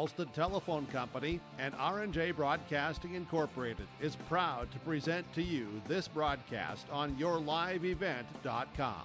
Halstead Telephone Company and R&J Broadcasting Incorporated is proud to present to you this broadcast on yourliveevent.com.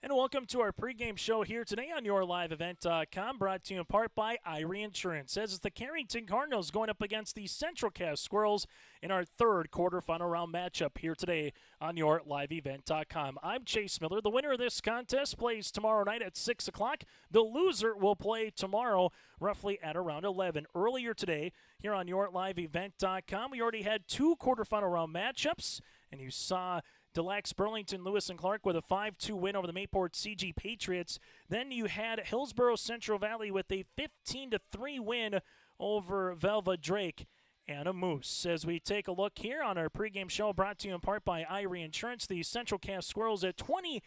And welcome to our pregame show here today on yourliveevent.com, brought to you in part by Irie Insurance. As it's the Carrington Cardinals going up against the Central Cass Squirrels in our third quarterfinal round matchup here today on yourliveevent.com. I'm Chase Miller. The winner of this contest plays tomorrow night at 6 o'clock. The loser will play tomorrow roughly at around 11. Earlier today here on yourliveevent.com, we already had two quarterfinal round matchups, and you saw Delax, Burlington, Lewis, and Clark with a 5-2 win over the Mayport CG Patriots. Then you had Hillsborough Central Valley with a 15-3 win over Velva Drake and a Moose. As we take a look here on our pregame show brought to you in part by Irie Insurance, the Central Cass Squirrels at 20-5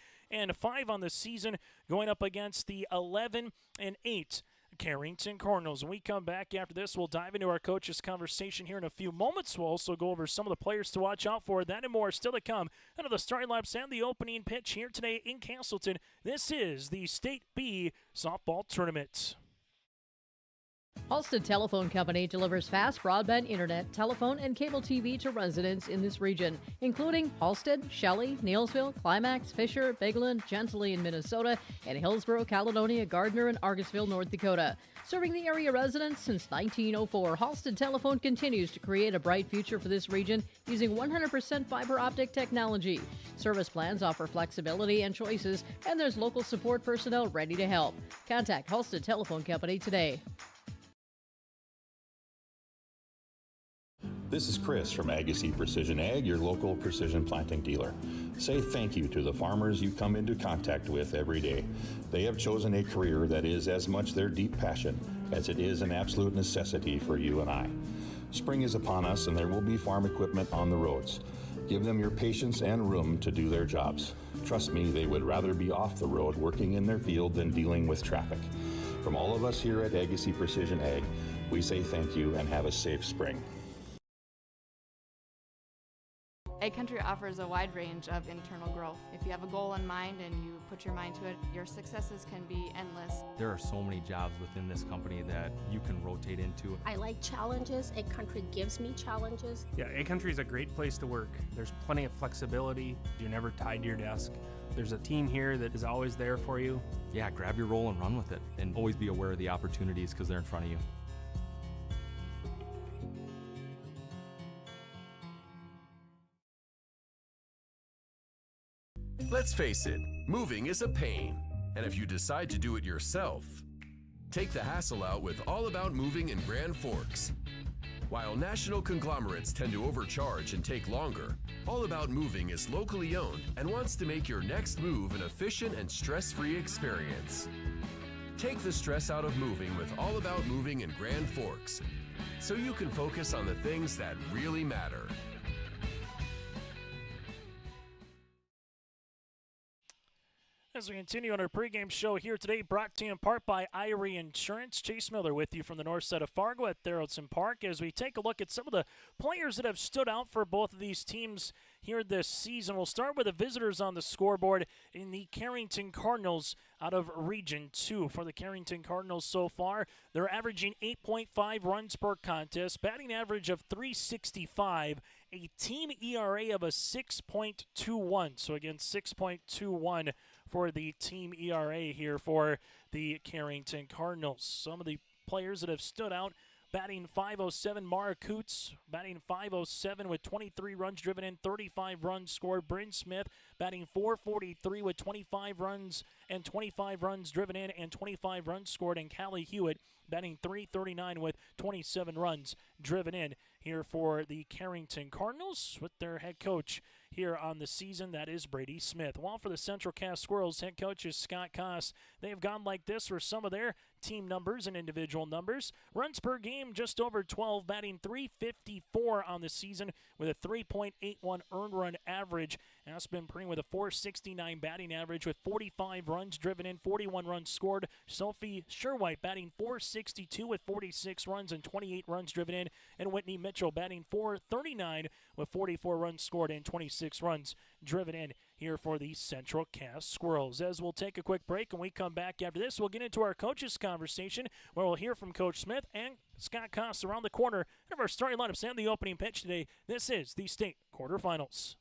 on the season, going up against the 11-8 Carrington Cardinals. When we come back after this, we'll dive into our coaches' conversation here in a few moments. We'll also go over some of the players to watch out for. That and more still to come out of the starting laps and the opening pitch here today in Castleton. This is the State B Softball Tournament. Halstead Telephone Company delivers fast broadband internet, telephone, and cable TV to residents in this region, including Halstead, Shelley, Neelsville, Climax, Fisher, Bigland, Gentilly in Minnesota, and Hillsborough, Caledonia, Gardner, and Argosville, North Dakota. Serving the area residents since 1904, Halstead Telephone continues to create a bright future for this region using 100% fiber optic technology. Service plans offer flexibility and choices, and there's local support personnel ready to help. Contact Halstead Telephone Company today. This is Chris from Agassiz Precision Ag, your local precision planting dealer. Say thank you to the farmers you come into contact with every day. They have chosen a career that is as much their deep passion as it is an absolute necessity for you and I. Spring is upon us and there will be farm equipment on the roads. Give them your patience and room to do their jobs. Trust me, they would rather be off the road working in their field than dealing with traffic. From all of us here at Agassiz Precision Ag, we say thank you and have a safe spring. Ag Country offers a wide range of internal growth. If you have a goal in mind and you put your mind to it, your successes can be endless. There are so many jobs within this company that you can rotate into. I like challenges. Ag Country gives me challenges. Yeah, Ag Country is a great place to work. There's plenty of flexibility. You're never tied to your desk. There's a team here that is always there for you. Yeah, grab your role and run with it, and always be aware of the opportunities because they're in front of you. Let's face it, moving is a pain. And if you decide to do it yourself, take the hassle out with All About Moving in Grand Forks. While national conglomerates tend to overcharge and take longer, All About Moving is locally owned and wants to make your next move an efficient and stress-free experience. Take the stress out of moving with All About Moving in Grand Forks, so you can focus on the things that really matter. As we continue on our pregame show here today, brought to you in part by Irie Insurance. Chase Miller with you from the north side of Fargo at Theraldson Park as we take a look at some of the players that have stood out for both of these teams here this season. We'll start with the visitors on the scoreboard in the Carrington Cardinals out of Region 2. For the Carrington Cardinals so far, they're averaging 8.5 runs per contest, batting average of .365, a team ERA of a 6.21. So again, 6.21 for the team ERA here for the Carrington Cardinals. Some of the players that have stood out: batting .507, Mara Coots, batting .507 with 23 runs driven in, 35 runs scored. Bryn Smith batting .443 with 25 runs and 25 runs driven in and 25 runs scored. And Callie Hewitt batting .339 with 27 runs driven in here for the Carrington Cardinals with their head coach here on the season. That is Brady Smith. While for the Central Cass Squirrels, head coach is Scott Koss. They have gone like this for some of their team numbers and individual numbers. Runs per game just over 12, batting .354 on the season with a 3.81 earned run average. Aspen Preen with a .469 batting average with 45 runs driven in, 41 runs scored. Sophie Sherwhite batting .462 with 46 runs and 28 runs driven in. And Whitney Mitchell batting .439 with 44 runs scored and 26 runs driven in here for the Central Cass Squirrels. As we'll take a quick break, and we come back after this, we'll get into our coaches conversation where we'll hear from Coach Smith and Scott Koss around the corner of our starting lineups and the opening pitch today. This is the state quarterfinals.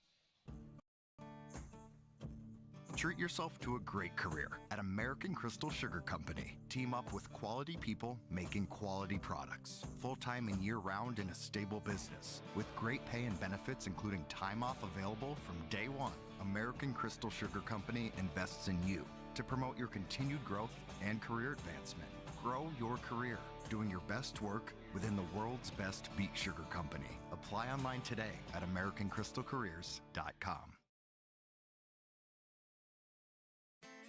Treat yourself to a great career at American Crystal Sugar Company. Team up with quality people making quality products. Full-time and year-round in a stable business. With great pay and benefits including time off available from day one. American Crystal Sugar Company invests in you to promote your continued growth and career advancement. Grow your career doing your best work within the world's best beet sugar company. Apply online today at AmericanCrystalCareers.com.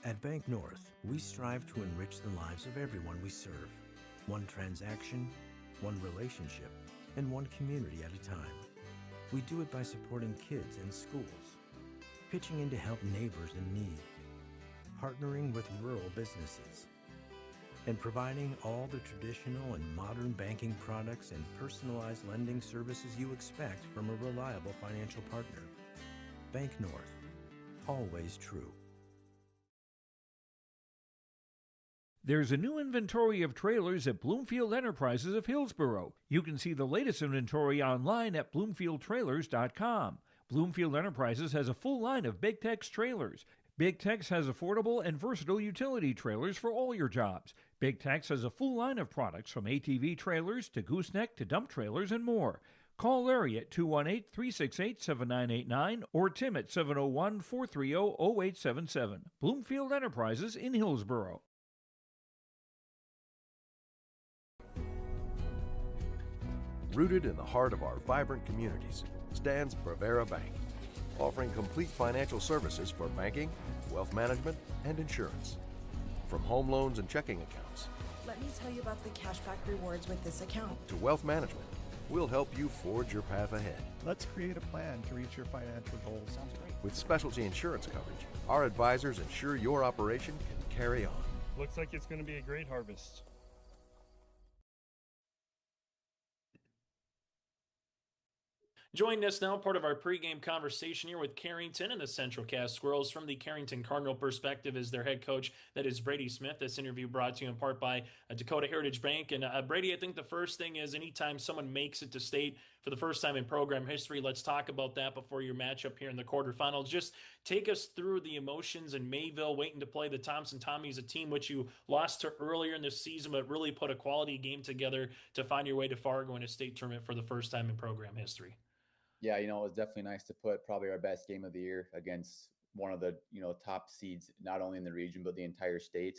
At Bank North, we strive to enrich the lives of everyone we serve. One transaction, one relationship, and one community at a time. We do it by supporting kids and schools, pitching in to help neighbors in need, partnering with rural businesses, and providing all the traditional and modern banking products and personalized lending services you expect from a reliable financial partner. Bank North, always true. There's a new inventory of trailers at Bloomfield Enterprises of Hillsborough. You can see the latest inventory online at bloomfieldtrailers.com. Bloomfield Enterprises has a full line of Big Tex trailers. Big Tex has affordable and versatile utility trailers for all your jobs. Big Tex has a full line of products from ATV trailers to gooseneck to dump trailers and more. Call Larry at 218-368-7989 or Tim at 701-430-0877. Bloomfield Enterprises in Hillsborough. Rooted in the heart of our vibrant communities stands Bravera Bank, offering complete financial services for banking, wealth management, and insurance. From home loans and checking accounts, let me tell you about the cashback rewards with this account, to wealth management, we'll help you forge your path ahead. Let's create a plan to reach your financial goals. Sounds great. With specialty insurance coverage, our advisors ensure your operation can carry on. Looks like it's going to be a great harvest. Joining us now, part of our pregame conversation here with Carrington and the Central Cass Squirrels from the Carrington Cardinal perspective is their head coach. That is Brady Smith. This interview brought to you in part by Dakota Heritage Bank. And Brady, I think the first thing is anytime someone makes it to state for the first time in program history, let's talk about that before your matchup here in the quarterfinals. Just take us through the emotions in Mayville, waiting to play the Thompson Tommies, a team which you lost to earlier in the season, but really put a quality game together to find your way to Fargo in a state tournament for the first time in program history. Yeah, it was definitely nice to put probably our best game of the year against one of the, top seeds, not only in the region, but the entire state.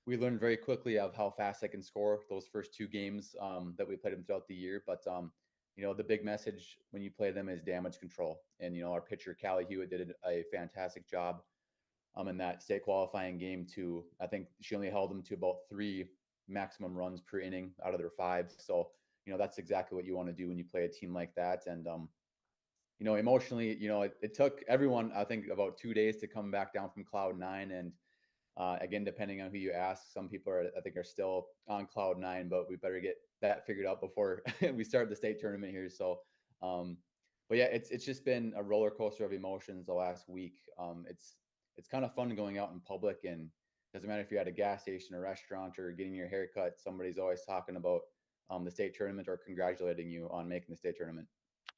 We learned very quickly of how fast they can score those first two games that we played them throughout the year. But, the big message when you play them is damage control. And, our pitcher, Callie Hewitt, did a fantastic job in that state qualifying game too. I think she only held them to about 3 maximum runs per inning out of their 5. So, that's exactly what you want to do when you play a team like that. And, emotionally, it took everyone, I think, about 2 days to come back down from cloud 9. And again, depending on who you ask, some people are still on cloud 9, but we better get that figured out before we start the state tournament here. So, but yeah, it's just been a roller coaster of emotions the last week. It's kind of fun going out in public, and it doesn't matter if you're at a gas station, a restaurant, or getting your hair cut, somebody's always talking about the state tournament or congratulating you on making the state tournament.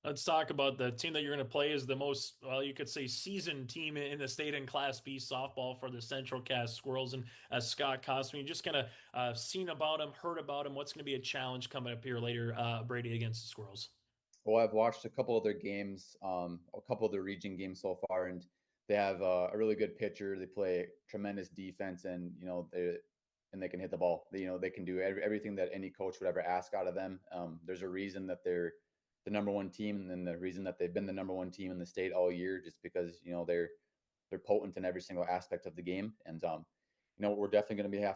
Let's talk about the team that you're going to play is the most, well, you could say seasoned team in the state in Class B softball for the Central Cass Squirrels. And Scott Koss, you just kind of seen about him, heard about him. What's going to be a challenge coming up here later, Brady, against the Squirrels? Well, I've watched a couple of their games, a couple of their region games so far, and they have a really good pitcher. They play tremendous defense, and they can hit the ball. They can do everything that any coach would ever ask out of them. There's a reason that they're the number one team, and the reason that they've been the number one team in the state all year, just because they're potent in every single aspect of the game. And we're definitely going to have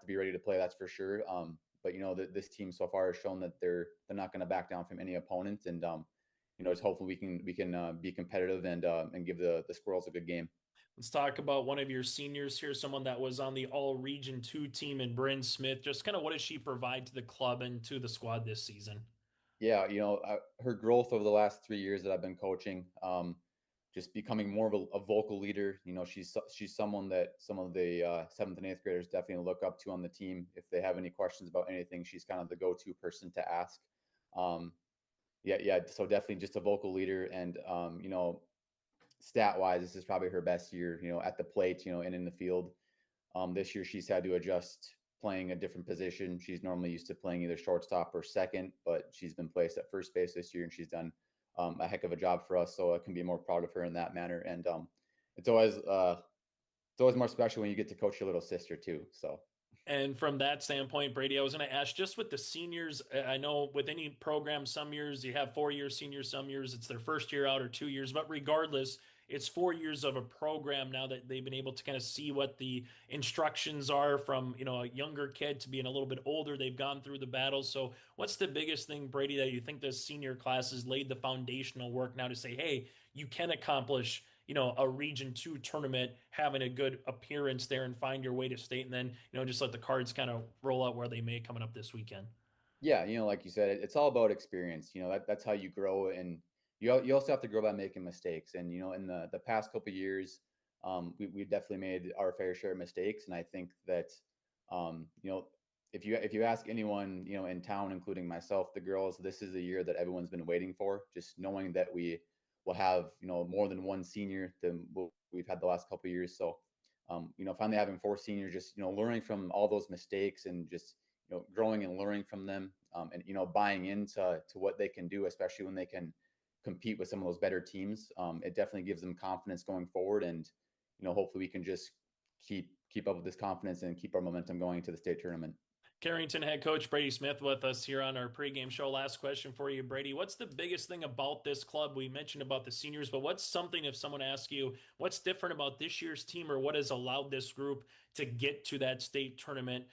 to be ready to play. That's for sure. But this team so far has shown that they're not going to back down from any opponent, and just hopefully we can be competitive and give the Squirrels a good game. Let's talk about one of your seniors here, someone that was on the All-Region 2 team in Bryn Smith. Just kind of what does she provide to the club and to the squad this season? Yeah, her growth over the last 3 years that I've been coaching, just becoming more of a vocal leader. She's someone that some of the 7th and 8th graders definitely look up to on the team. If they have any questions about anything, she's kind of the go-to person to ask. So definitely just a vocal leader. And stat-wise, this is probably her best year, at the plate, and in the field. This year she's had to adjust playing a different position. She's normally used to playing either shortstop or second, but she's been placed at first base this year, and she's done a heck of a job for us. So I can be more proud of her in that manner. And it's always more special when you get to coach your little sister too. So. And from that standpoint, Brady, I was going to ask, just with the seniors, I know with any program, some years you have 4-year seniors, some years it's their first year out or 2 years, but regardless, it's 4 years of a program now that they've been able to kind of see what the instructions are from, a younger kid to being a little bit older. They've gone through the battles. So what's the biggest thing, Brady, that you think the senior class has laid the foundational work now to say, hey, you can accomplish a Region 2 tournament, having a good appearance there and find your way to state, and then, just let the cards kind of roll out where they may coming up this weekend? Yeah, like you said, it's all about experience. That's how you grow, and you also have to grow by making mistakes. And in the past couple of years, we've definitely made our fair share of mistakes. And I think that if you ask anyone in town, including myself, the girls, this is the year that everyone's been waiting for. Just knowing that we will have more than one senior than we've had the last couple of years. So finally having 4 seniors, just learning from all those mistakes and just growing and learning from them, and buying into what they can do, especially when they can compete with some of those better teams. It definitely gives them confidence going forward, and hopefully we can just keep up with this confidence and keep our momentum going to the state tournament. Carrington head coach Brady Smith with us here on our pregame show. Last question for you, Brady. What's the biggest thing about this club? We mentioned about the seniors, but what's something, if someone asks you, what's different about this year's team, or what has allowed this group to get to that state tournament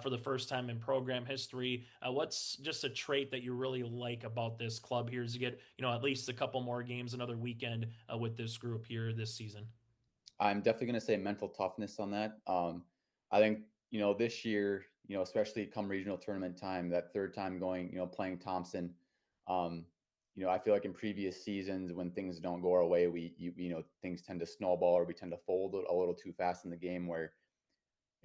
for the first time in program history? What's just a trait that you really like about this club here, is to get, at least a couple more games, another weekend with this group here this season? I'm definitely going to say mental toughness on that. I think, this year, especially come regional tournament time, that third time going, playing Thompson, I feel like in previous seasons when things don't go our way, things tend to snowball, or we tend to fold a little too fast in the game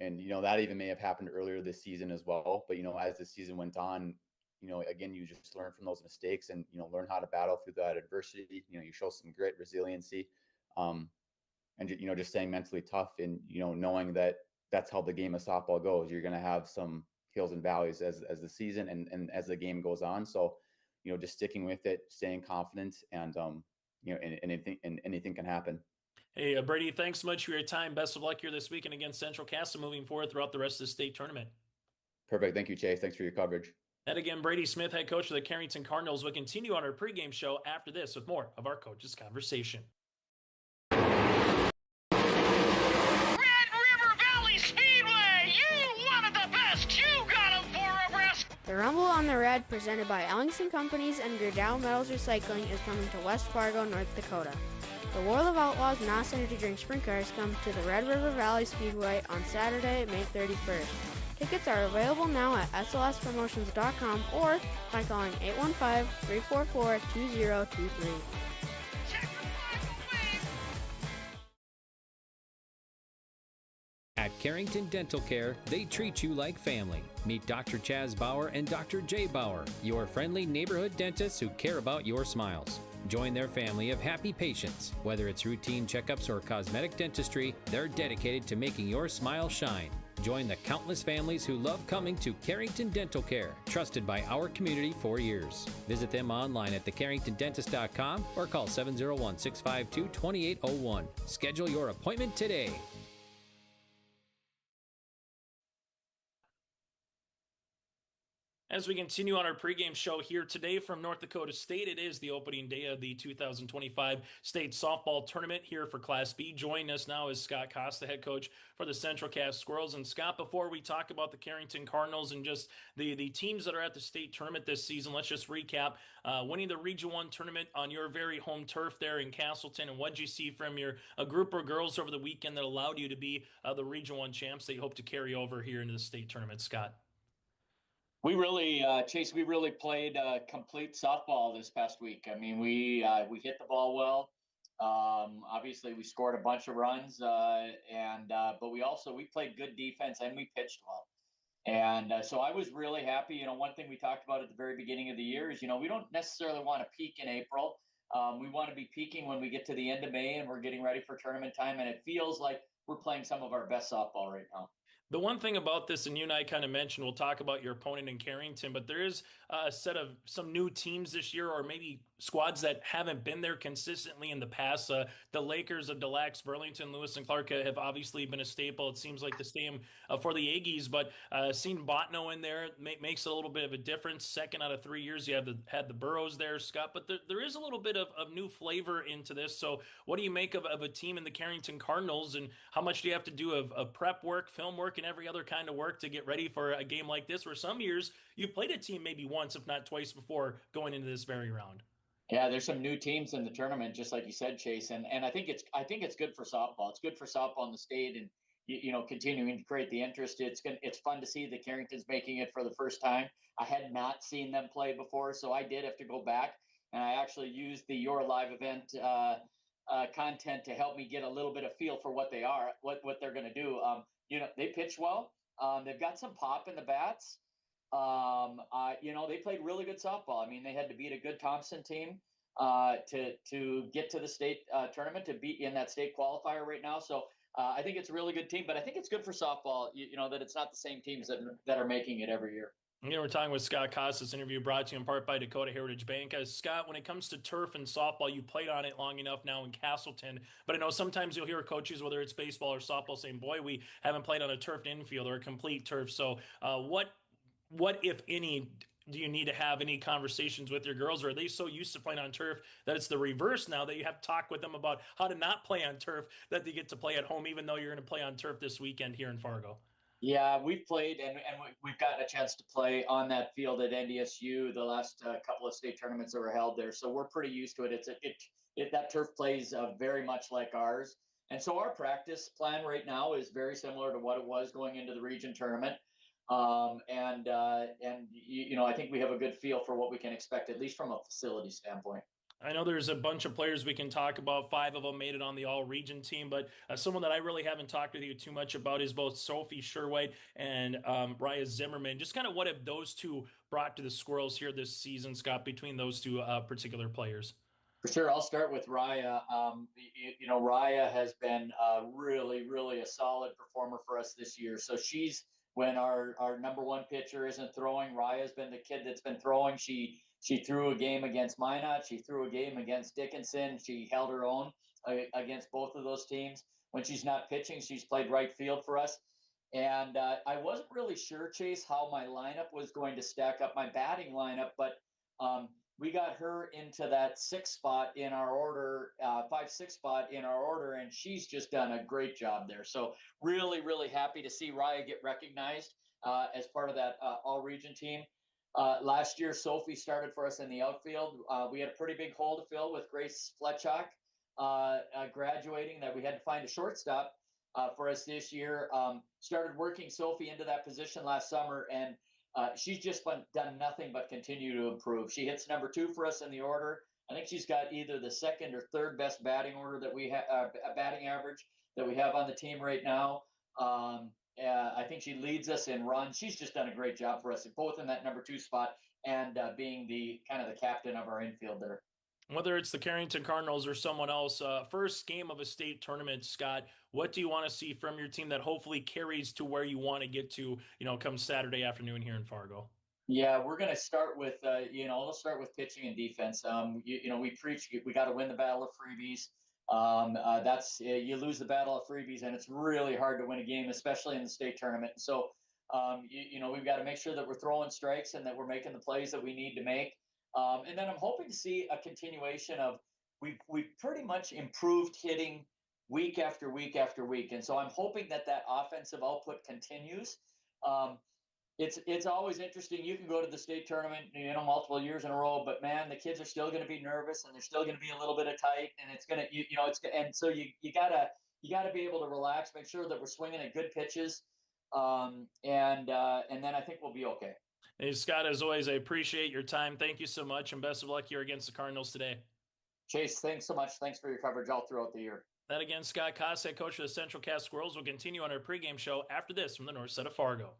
and that even may have happened earlier this season as well. But, as the season went on, again, you just learn from those mistakes and, learn how to battle through that adversity. You show some great resiliency, and, just staying mentally tough and, knowing that that's how the game of softball goes. You're going to have some hills and valleys as the season and as the game goes on. So, just sticking with it, staying confident, and, anything can happen. Hey, Brady, thanks so much for your time. Best of luck here this weekend against Central Castle moving forward throughout the rest of the state tournament. Perfect. Thank you, Chase. Thanks for your coverage. And again, Brady Smith, head coach of the Carrington Cardinals, will continue on our pregame show after this with more of our coaches' conversation. The Rumble on the Red, presented by Ellingson Companies and Gerdau Metals Recycling, is coming to West Fargo, North Dakota. The World of Outlaws non-energy drink sprint cars come to the Red River Valley Speedway on Saturday, May 31st. Tickets are available now at slspromotions.com or by calling 815-344-2023. At Carrington Dental Care, they treat you like family. Meet Dr. Chaz Bauer and Dr. Jay Bauer, your friendly neighborhood dentists who care about your smiles. Join their family of happy patients. Whether it's routine checkups or cosmetic dentistry, they're dedicated to making your smile shine. Join the countless families who love coming to Carrington Dental Care, trusted by our community for years. Visit them online at thecarringtondentist.com or call 701-652-2801. Schedule your appointment today. As we continue on our pregame show here today from North Dakota State, it is the opening day of the 2025 state softball tournament here for Class B. Joining us now is Scott Costa, head coach for the Central Cass Squirrels. And Scott, before we talk about the Carrington Cardinals and just the teams that are at the state tournament this season, let's just recap winning the Region 1 tournament on your very home turf there in Castleton. And what did you see from your group of girls over the weekend that allowed you to be the Region 1 champs that you hope to carry over here into the state tournament, Scott? We really, Chase, we really played complete softball this past week. I mean, we hit the ball well. Obviously, we scored a bunch of runs, but we played good defense and we pitched well. And so I was really happy. One thing we talked about at the very beginning of the year is, we don't necessarily want to peak in April. We want to be peaking when we get to the end of May and we're getting ready for tournament time. And it feels like we're playing some of our best softball right now. The one thing about this, and you and I kind of mentioned, we'll talk about your opponent in Carrington, but there is a set of some new teams this year, or maybe squads that haven't been there consistently in the past. The Lakers of Des Lacs, Burlington, Lewis, and Clark have obviously been a staple. It seems like the same for the Aggies, but seeing Botno in there makes a little bit of a difference. Second out of 3 years, you have had the Burrows there, Scott, but there is a little bit of new flavor into this. So what do you make of a team in the Carrington Cardinals, and how much do you have to do of prep work, film work, and every other kind of work to get ready for a game like this, where some years you've played a team maybe once, if not twice before going into this very round? Yeah, there's some new teams in the tournament, just like you said, Chase, and I think it's good for softball. It's good for softball in the state, and continuing to create the interest. It's fun to see the Carringtons making it for the first time. I had not seen them play before, so I did have to go back, and I actually used the Your Live event content to help me get a little bit of feel for what they are, what they're going to do. They pitch well. They've got some pop in the bats. They played really good softball. I mean, they had to beat a good Thompson team to get to the state tournament, to be in that state qualifier right now. So I think it's a really good team, but I think it's good for softball, that it's not the same teams that are making it every year. We're talking with Scott Costas, interview brought to you in part by Dakota Heritage Bank. Scott, when it comes to turf and softball, you played on it long enough now in Castleton, but I know sometimes you'll hear coaches, whether it's baseball or softball, saying, boy, we haven't played on a turfed infield or a complete turf. So what, if any, do you need to have any conversations with your girls, or are they so used to playing on turf that it's the reverse now, that you have to talk with them about how to not play on turf, that they get to play at home, even though you're going to play on turf this weekend here in Fargo? Yeah, we've played and we've gotten a chance to play on that field at NDSU the last couple of state tournaments that were held there. So we're pretty used to it. That turf plays very much like ours. And so our practice plan right now is very similar to what it was going into the region tournament. I think we have a good feel for what we can expect, at least from a facility standpoint. I know there's a bunch of players we can talk about. 5 of them made it on the all-region team, but someone that I really haven't talked with you too much about is both Sophie Sherwhite and Raya Zimmerman. Just kind of what have those two brought to the Squirrels here this season, Scott, between those two particular players? For sure. I'll start with Raya. Raya has been really, really a solid performer for us this year. So when our number one pitcher isn't throwing, Raya's been the kid that's been throwing. She threw a game against Minot. She threw a game against Dickinson. She held her own against both of those teams. When she's not pitching, she's played right field for us. And I wasn't really sure, Chase, how my lineup was going to stack up, my batting lineup, but we got her into that 6 spot in our order, 5-6 spot in our order, and she's just done a great job there. So really, really happy to see Raya get recognized as part of that all-region team. Last year, Sophie started for us in the outfield. We had a pretty big hole to fill with Grace Fletchock graduating, that we had to find a shortstop for us this year. Started working Sophie into that position last summer, and she's just done nothing but continue to improve. She hits number 2 for us in the order. I think she's got either the second or third best batting order that we have, batting average that we have on the team right now. I think she leads us in runs. She's just done a great job for us, both in that number 2 spot and being the kind of the captain of our infield there. Whether it's the Carrington Cardinals or someone else, first game of a state tournament, Scott, what do you want to see from your team that hopefully carries to where you want to get to, come Saturday afternoon here in Fargo? Yeah, we're going to start with, let's start with pitching and defense. We preach, we got to win the battle of freebies. You lose the battle of freebies, and it's really hard to win a game, especially in the state tournament. So, we've got to make sure that we're throwing strikes and that we're making the plays that we need to make. And then I'm hoping to see a continuation of we've pretty much improved hitting week after week after week, and so I'm hoping that offensive output continues. It's always interesting. You can go to the state tournament, multiple years in a row, but man, the kids are still going to be nervous, and they're still going to be a little bit of tight, and it's going to, and so you gotta be able to relax, make sure that we're swinging at good pitches, and then I think we'll be okay. Hey, Scott, as always, I appreciate your time. Thank you so much, and best of luck here against the Cardinals today. Chase, thanks so much. Thanks for your coverage all throughout the year. That again, Scott Koss, head coach of the Central Cass Squirrels, will continue on our pregame show after this from the north side of Fargo.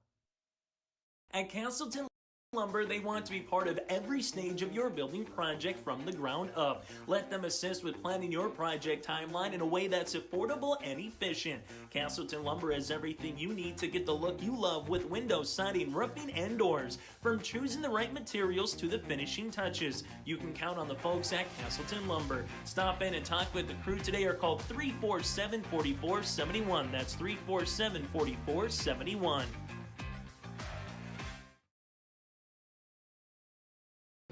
At Castleton Lumber, they want to be part of every stage of your building project from the ground up. Let them assist with planning your project timeline in a way that's affordable and efficient. Castleton Lumber has everything you need to get the look you love with windows, siding, roofing, and doors. From choosing the right materials to the finishing touches, you can count on the folks at Castleton Lumber. Stop in and talk with the crew today or call 347-4471. That's 347-4471.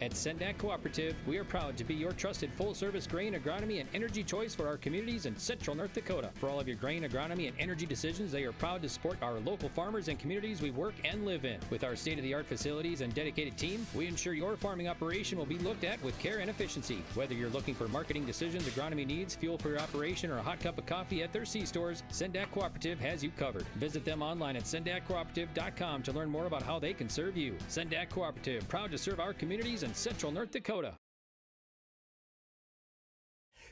At Sendak Cooperative, we are proud to be your trusted full-service grain, agronomy, and energy choice for our communities in central North Dakota. For all of your grain, agronomy, and energy decisions, they are proud to support our local farmers and communities we work and live in. With our state-of-the-art facilities and dedicated team, we ensure your farming operation will be looked at with care and efficiency. Whether you're looking for marketing decisions, agronomy needs, fuel for your operation, or a hot cup of coffee at their C-stores, Sendak Cooperative has you covered. Visit them online at sendakcooperative.com to learn more about how they can serve you. Sendak Cooperative, proud to serve our communities in central North Dakota.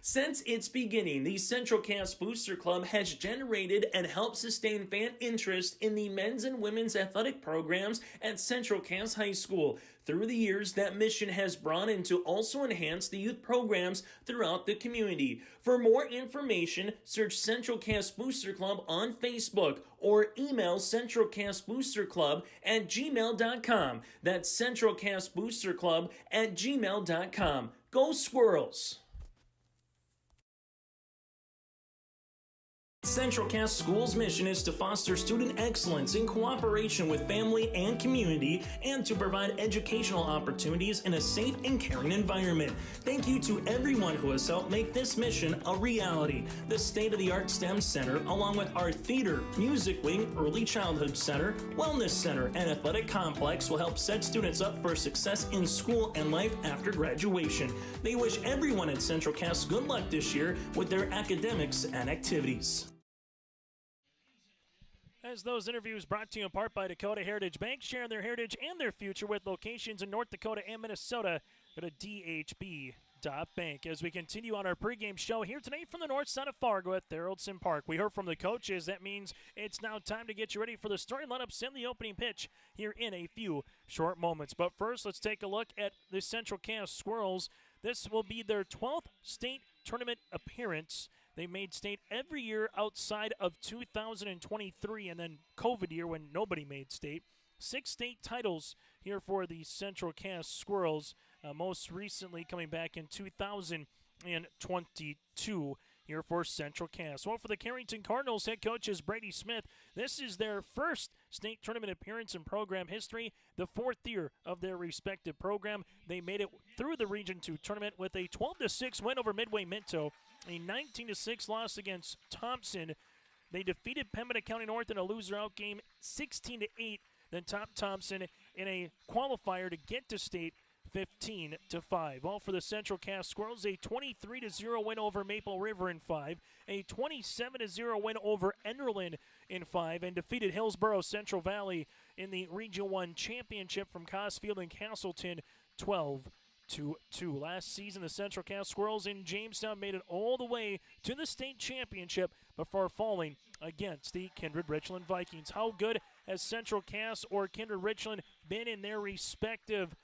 Since its beginning, the Central Cass Booster Club has generated and helped sustain fan interest in the men's and women's athletic programs at Central Cass High School. Through the years, that mission has brought in to also enhance the youth programs throughout the community. For more information, search Central Cass Booster Club on Facebook or email centralcassboosterclub@gmail.com. That's centralcassboosterclub@gmail.com. Go Squirrels! Central Cass School's mission is to foster student excellence in cooperation with family and community and to provide educational opportunities in a safe and caring environment. Thank you to everyone who has helped make this mission a reality. The state-of-the-art STEM Center, along with our theater, music wing, early childhood center, wellness center, and athletic complex will help set students up for success in school and life after graduation. They wish everyone at Central Cass good luck this year with their academics and activities. As those interviews brought to you in part by Dakota Heritage Bank, sharing their heritage and their future with locations in North Dakota and Minnesota. Go to dhb.bank. As we continue on our pregame show here today from the north side of Fargo at Theraldson Park. We heard from the coaches. That means it's now time to get you ready for the starting lineups and the opening pitch here in a few short moments. But first, let's take a look at the Central Cass Squirrels. This will be their 12th state tournament appearance. They made state every year outside of 2023 and then COVID year when nobody made state. 6 state titles here for the Central Cass Squirrels, most recently coming back in 2022 here for Central Cass. Well, for the Carrington Cardinals, head coach is Brady Smith. This is their first state tournament appearance in program history, the 4th year of their respective program. They made it through the Region 2 tournament with a 12-6 win over Midway Minto, a 19-6 loss against Thompson. They defeated Pembina County North in a loser-out game 16-8, then topped Thompson in a qualifier to get to state 15-5. All for the Central Cass Squirrels, a 23-0 win over Maple River in 5, a 27-0 win over Enderlin in 5, and defeated Hillsborough Central Valley in the Region 1 championship from Cosfield and Castleton 12-2. Last season, the Central Cass Squirrels in Jamestown made it all the way to the state championship before falling against the Kindred Richland Vikings. How good has Central Cass or Kindred Richland been in their respective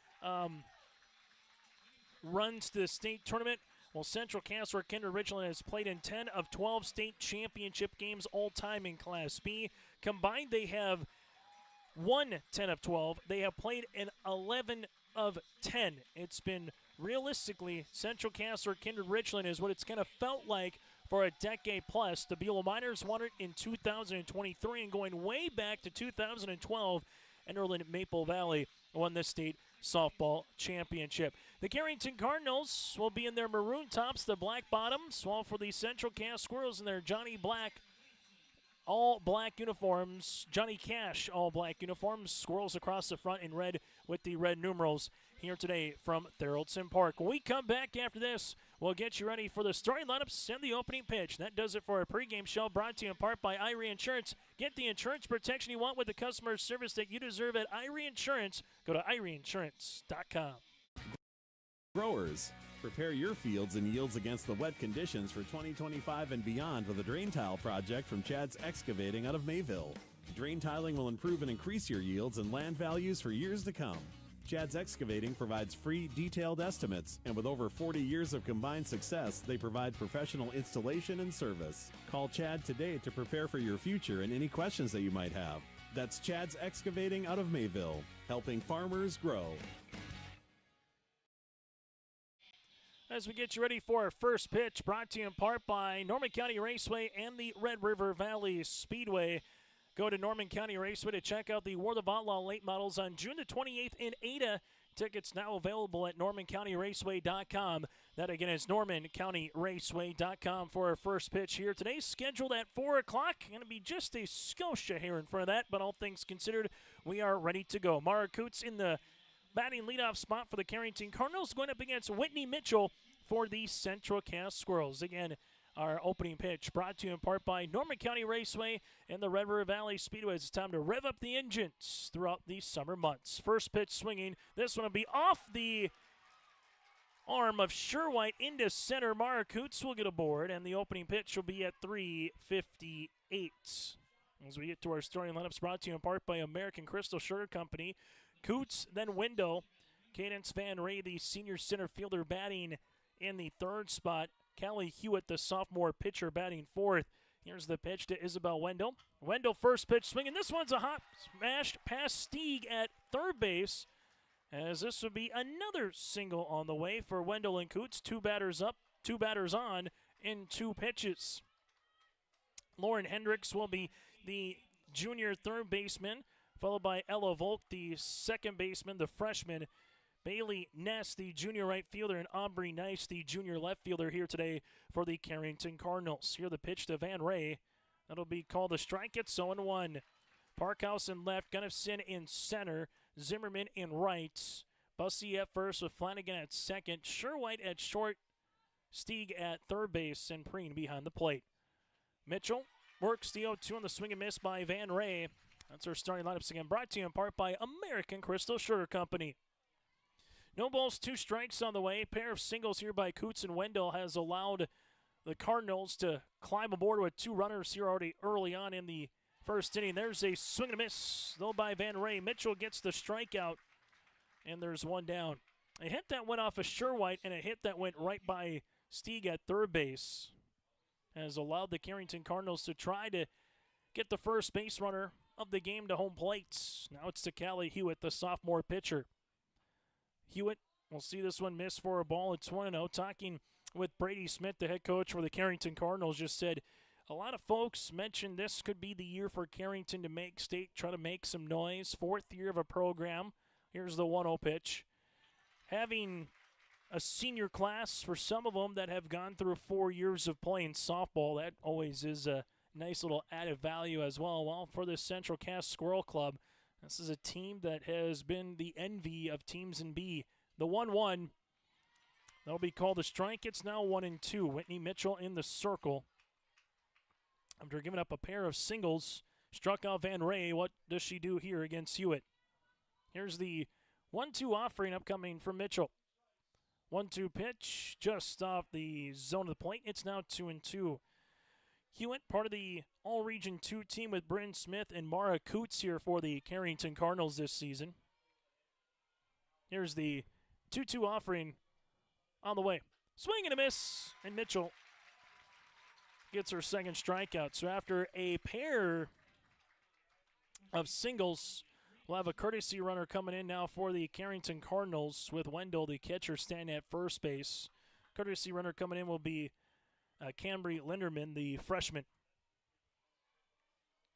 runs to the state tournament? Well, Central Cass or Kindred Richland has played in 10 of 12 state championship games all time in Class B. Combined, they have won 10 of 12. They have played in 11 of 10. It's been realistically Central Cass or Kindred Richland is what it's kind of felt like for a decade plus. The Beulah Miners won it in 2023, and going way back to 2012, Enderlin Maple Valley won the state softball championship. The Carrington Cardinals will be in their maroon tops, the black bottoms, while for the Central Cass Squirrels in their Johnny Black all black uniforms, Johnny Cash all black uniforms, Squirrels across the front in red with the red numerals here today from Theraldson Park. When we come back after this, we'll get you ready for the starting lineups and the opening pitch. That does it for our pregame show, brought to you in part by Irie Insurance. Get the insurance protection you want with the customer service that you deserve at Irie Insurance. Go to IrieInsurance.com. Growers, Prepare your fields and yields against the wet conditions for 2025 and beyond with a drain tile project from Chad's Excavating out of Mayville. Drain tiling will improve and increase your yields and land values for years to come. Chad's Excavating provides free, detailed estimates, and with over 40 years of combined success, they provide professional installation and service. Call Chad today to prepare for your future and any questions that you might have. That's Chad's Excavating out of Mayville, helping farmers grow. As we get you ready for our first pitch, brought to you in part by Norman County Raceway and the Red River Valley Speedway. Go to Norman County Raceway to check out the World of Outlaw late models on June the 28th in Ada. Tickets now available at normancountyraceway.com. That again is normancountyraceway.com for our first pitch here. Today's scheduled at 4 o'clock. Going to be just a scotia here in front of that, but all things considered, we are ready to go. Mara Coots in the batting leadoff spot for the Carrington Cardinals, going up against Whitney Mitchell for the Central Cass Squirrels. Again, our opening pitch brought to you in part by Norman County Raceway and the Red River Valley Speedway. It's time to rev up the engines throughout these summer months. First pitch swinging. This one will be off the arm of Sherwhite into center. Mara Coots will get aboard, and the opening pitch will be at 3:58. As we get to our starting lineups, brought to you in part by American Crystal Sugar Company. Coots, then Window. Cadence Van Ray, the senior center fielder, batting in the third spot. Callie Hewitt, the sophomore pitcher, batting fourth. Here's the pitch to Isabel Wendell. Wendell first pitch swinging. This one's a hot smash past Stieg at third base, as this would be another single on the way for Wendell and Coots. Two batters up, two batters on in two pitches. Lauren Hendricks will be the junior third baseman, followed by Ella Volk, the second baseman, the freshman. Bailey Ness, the junior right fielder, and Aubrey Nice, the junior left fielder, here today for the Carrington Cardinals. Here the pitch to Van Ray. That'll be called a strike. It's 0-1. Parkhouse in left, Gunnifson in center, Zimmerman in right. Bussey at first with Flanagan at second, Sherwhite at short, Stieg at third base, and Preen behind the plate. Mitchell works the 0-2 on the swing and miss by Van Ray. That's our starting lineups again, brought to you in part by American Crystal Sugar Company. No balls, two strikes on the way. A pair of singles here by Coots and Wendell has allowed the Cardinals to climb aboard with two runners here already early on in the first inning. There's a swing and a miss, though, by Van Ray. Mitchell gets the strikeout, and there's one down. A hit that went off of Sherwhite and a hit that went right by Stieg at third base has allowed the Carrington Cardinals to try to get the first base runner of the game to home plate. Now it's to Callie Hewitt, the sophomore pitcher. Hewitt will see this one miss for a ball. It's 1-0. Talking with Brady Smith, the head coach for the Carrington Cardinals, just said a lot of folks mentioned this could be the year for Carrington to make state, try to make some noise. Fourth year of a program. Here's the 1-0 pitch. Having a senior class for some of them that have gone through 4 years of playing softball, that always is a nice little added value as well. Well, for the Central Cass Squirrel Club, this is a team that has been the envy of teams in B. The 1-1, that'll be called a strike. It's now 1-2. Whitney Mitchell in the circle. After giving up a pair of singles, struck out Van Ray. What does she do here against Hewitt? Here's the 1-2 offering upcoming from Mitchell. 1-2 pitch just off the zone of the plate. It's now 2-2. Hewitt, part of the All-Region 2 team with Bryn Smith and Mara Coots here for the Carrington Cardinals this season. Here's the 2-2 offering on the way. Swing and a miss, and Mitchell gets her second strikeout. So after a pair of singles, we'll have a courtesy runner coming in now for the Carrington Cardinals with Wendell, the catcher, standing at first base. Courtesy runner coming in will be Cambry Linderman, the freshman.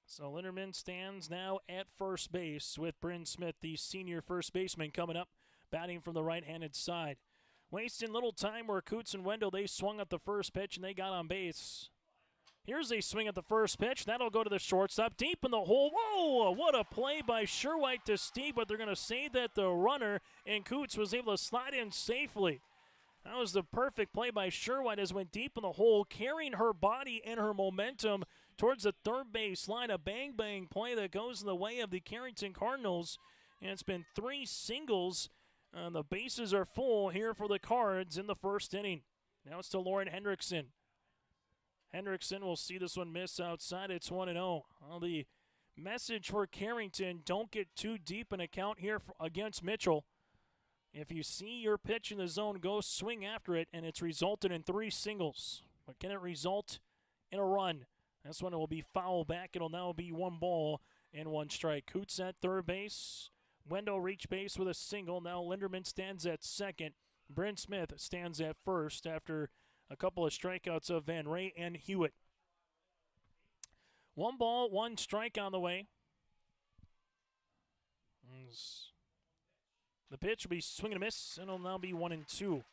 So Linderman stands now at first base with Bryn Smith, the senior first baseman, coming up, batting from the right-handed side. Wasting little time where Coots and Wendell, they swung at the first pitch and they got on base. Here's a swing at the first pitch. That'll go to the shortstop, deep in the hole. Whoa, what a play by Sherwhite to Steve, but they're going to say that the runner, and Coots was able to slide in safely. That was the perfect play by Sherwhite as went deep in the hole, carrying her body and her momentum towards the third base line. A bang-bang play that goes in the way of the Carrington Cardinals. And it's been three singles And the bases are full here for the Cards in the first inning. Now it's to Lauren Hendrickson. Hendrickson will see this one miss outside. It's 1-0. Well, the message for Carrington, don't get too deep in a count here against Mitchell. If you see your pitch in the zone, go swing after it, and it's resulted in 3 singles. But can it result in a run? This one will be foul back. It'll now be 1 ball and 1 strike. Coots at third base. Wendell reach base with a single. Now Linderman stands at second. Bryn Smith stands at first after a couple of strikeouts of Van Ray and Hewitt. 1 ball, 1 strike on the way. The pitch will be swing and a miss, and it'll now be 1-2.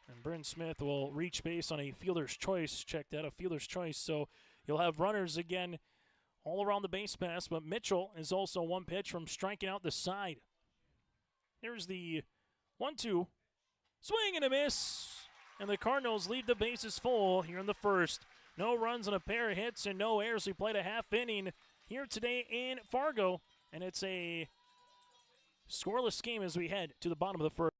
And Bryn Smith will reach base on a fielder's choice. Check that, a fielder's choice. So you'll have runners again all around the base pass, but Mitchell is also 1 pitch from striking out the side. Here's the 1-2. Swing and a miss. And the Cardinals leave the bases full here in the first. No runs and a pair of hits and no errors. We played a half inning here today in Fargo, and it's a scoreless game as we head to the bottom of the first.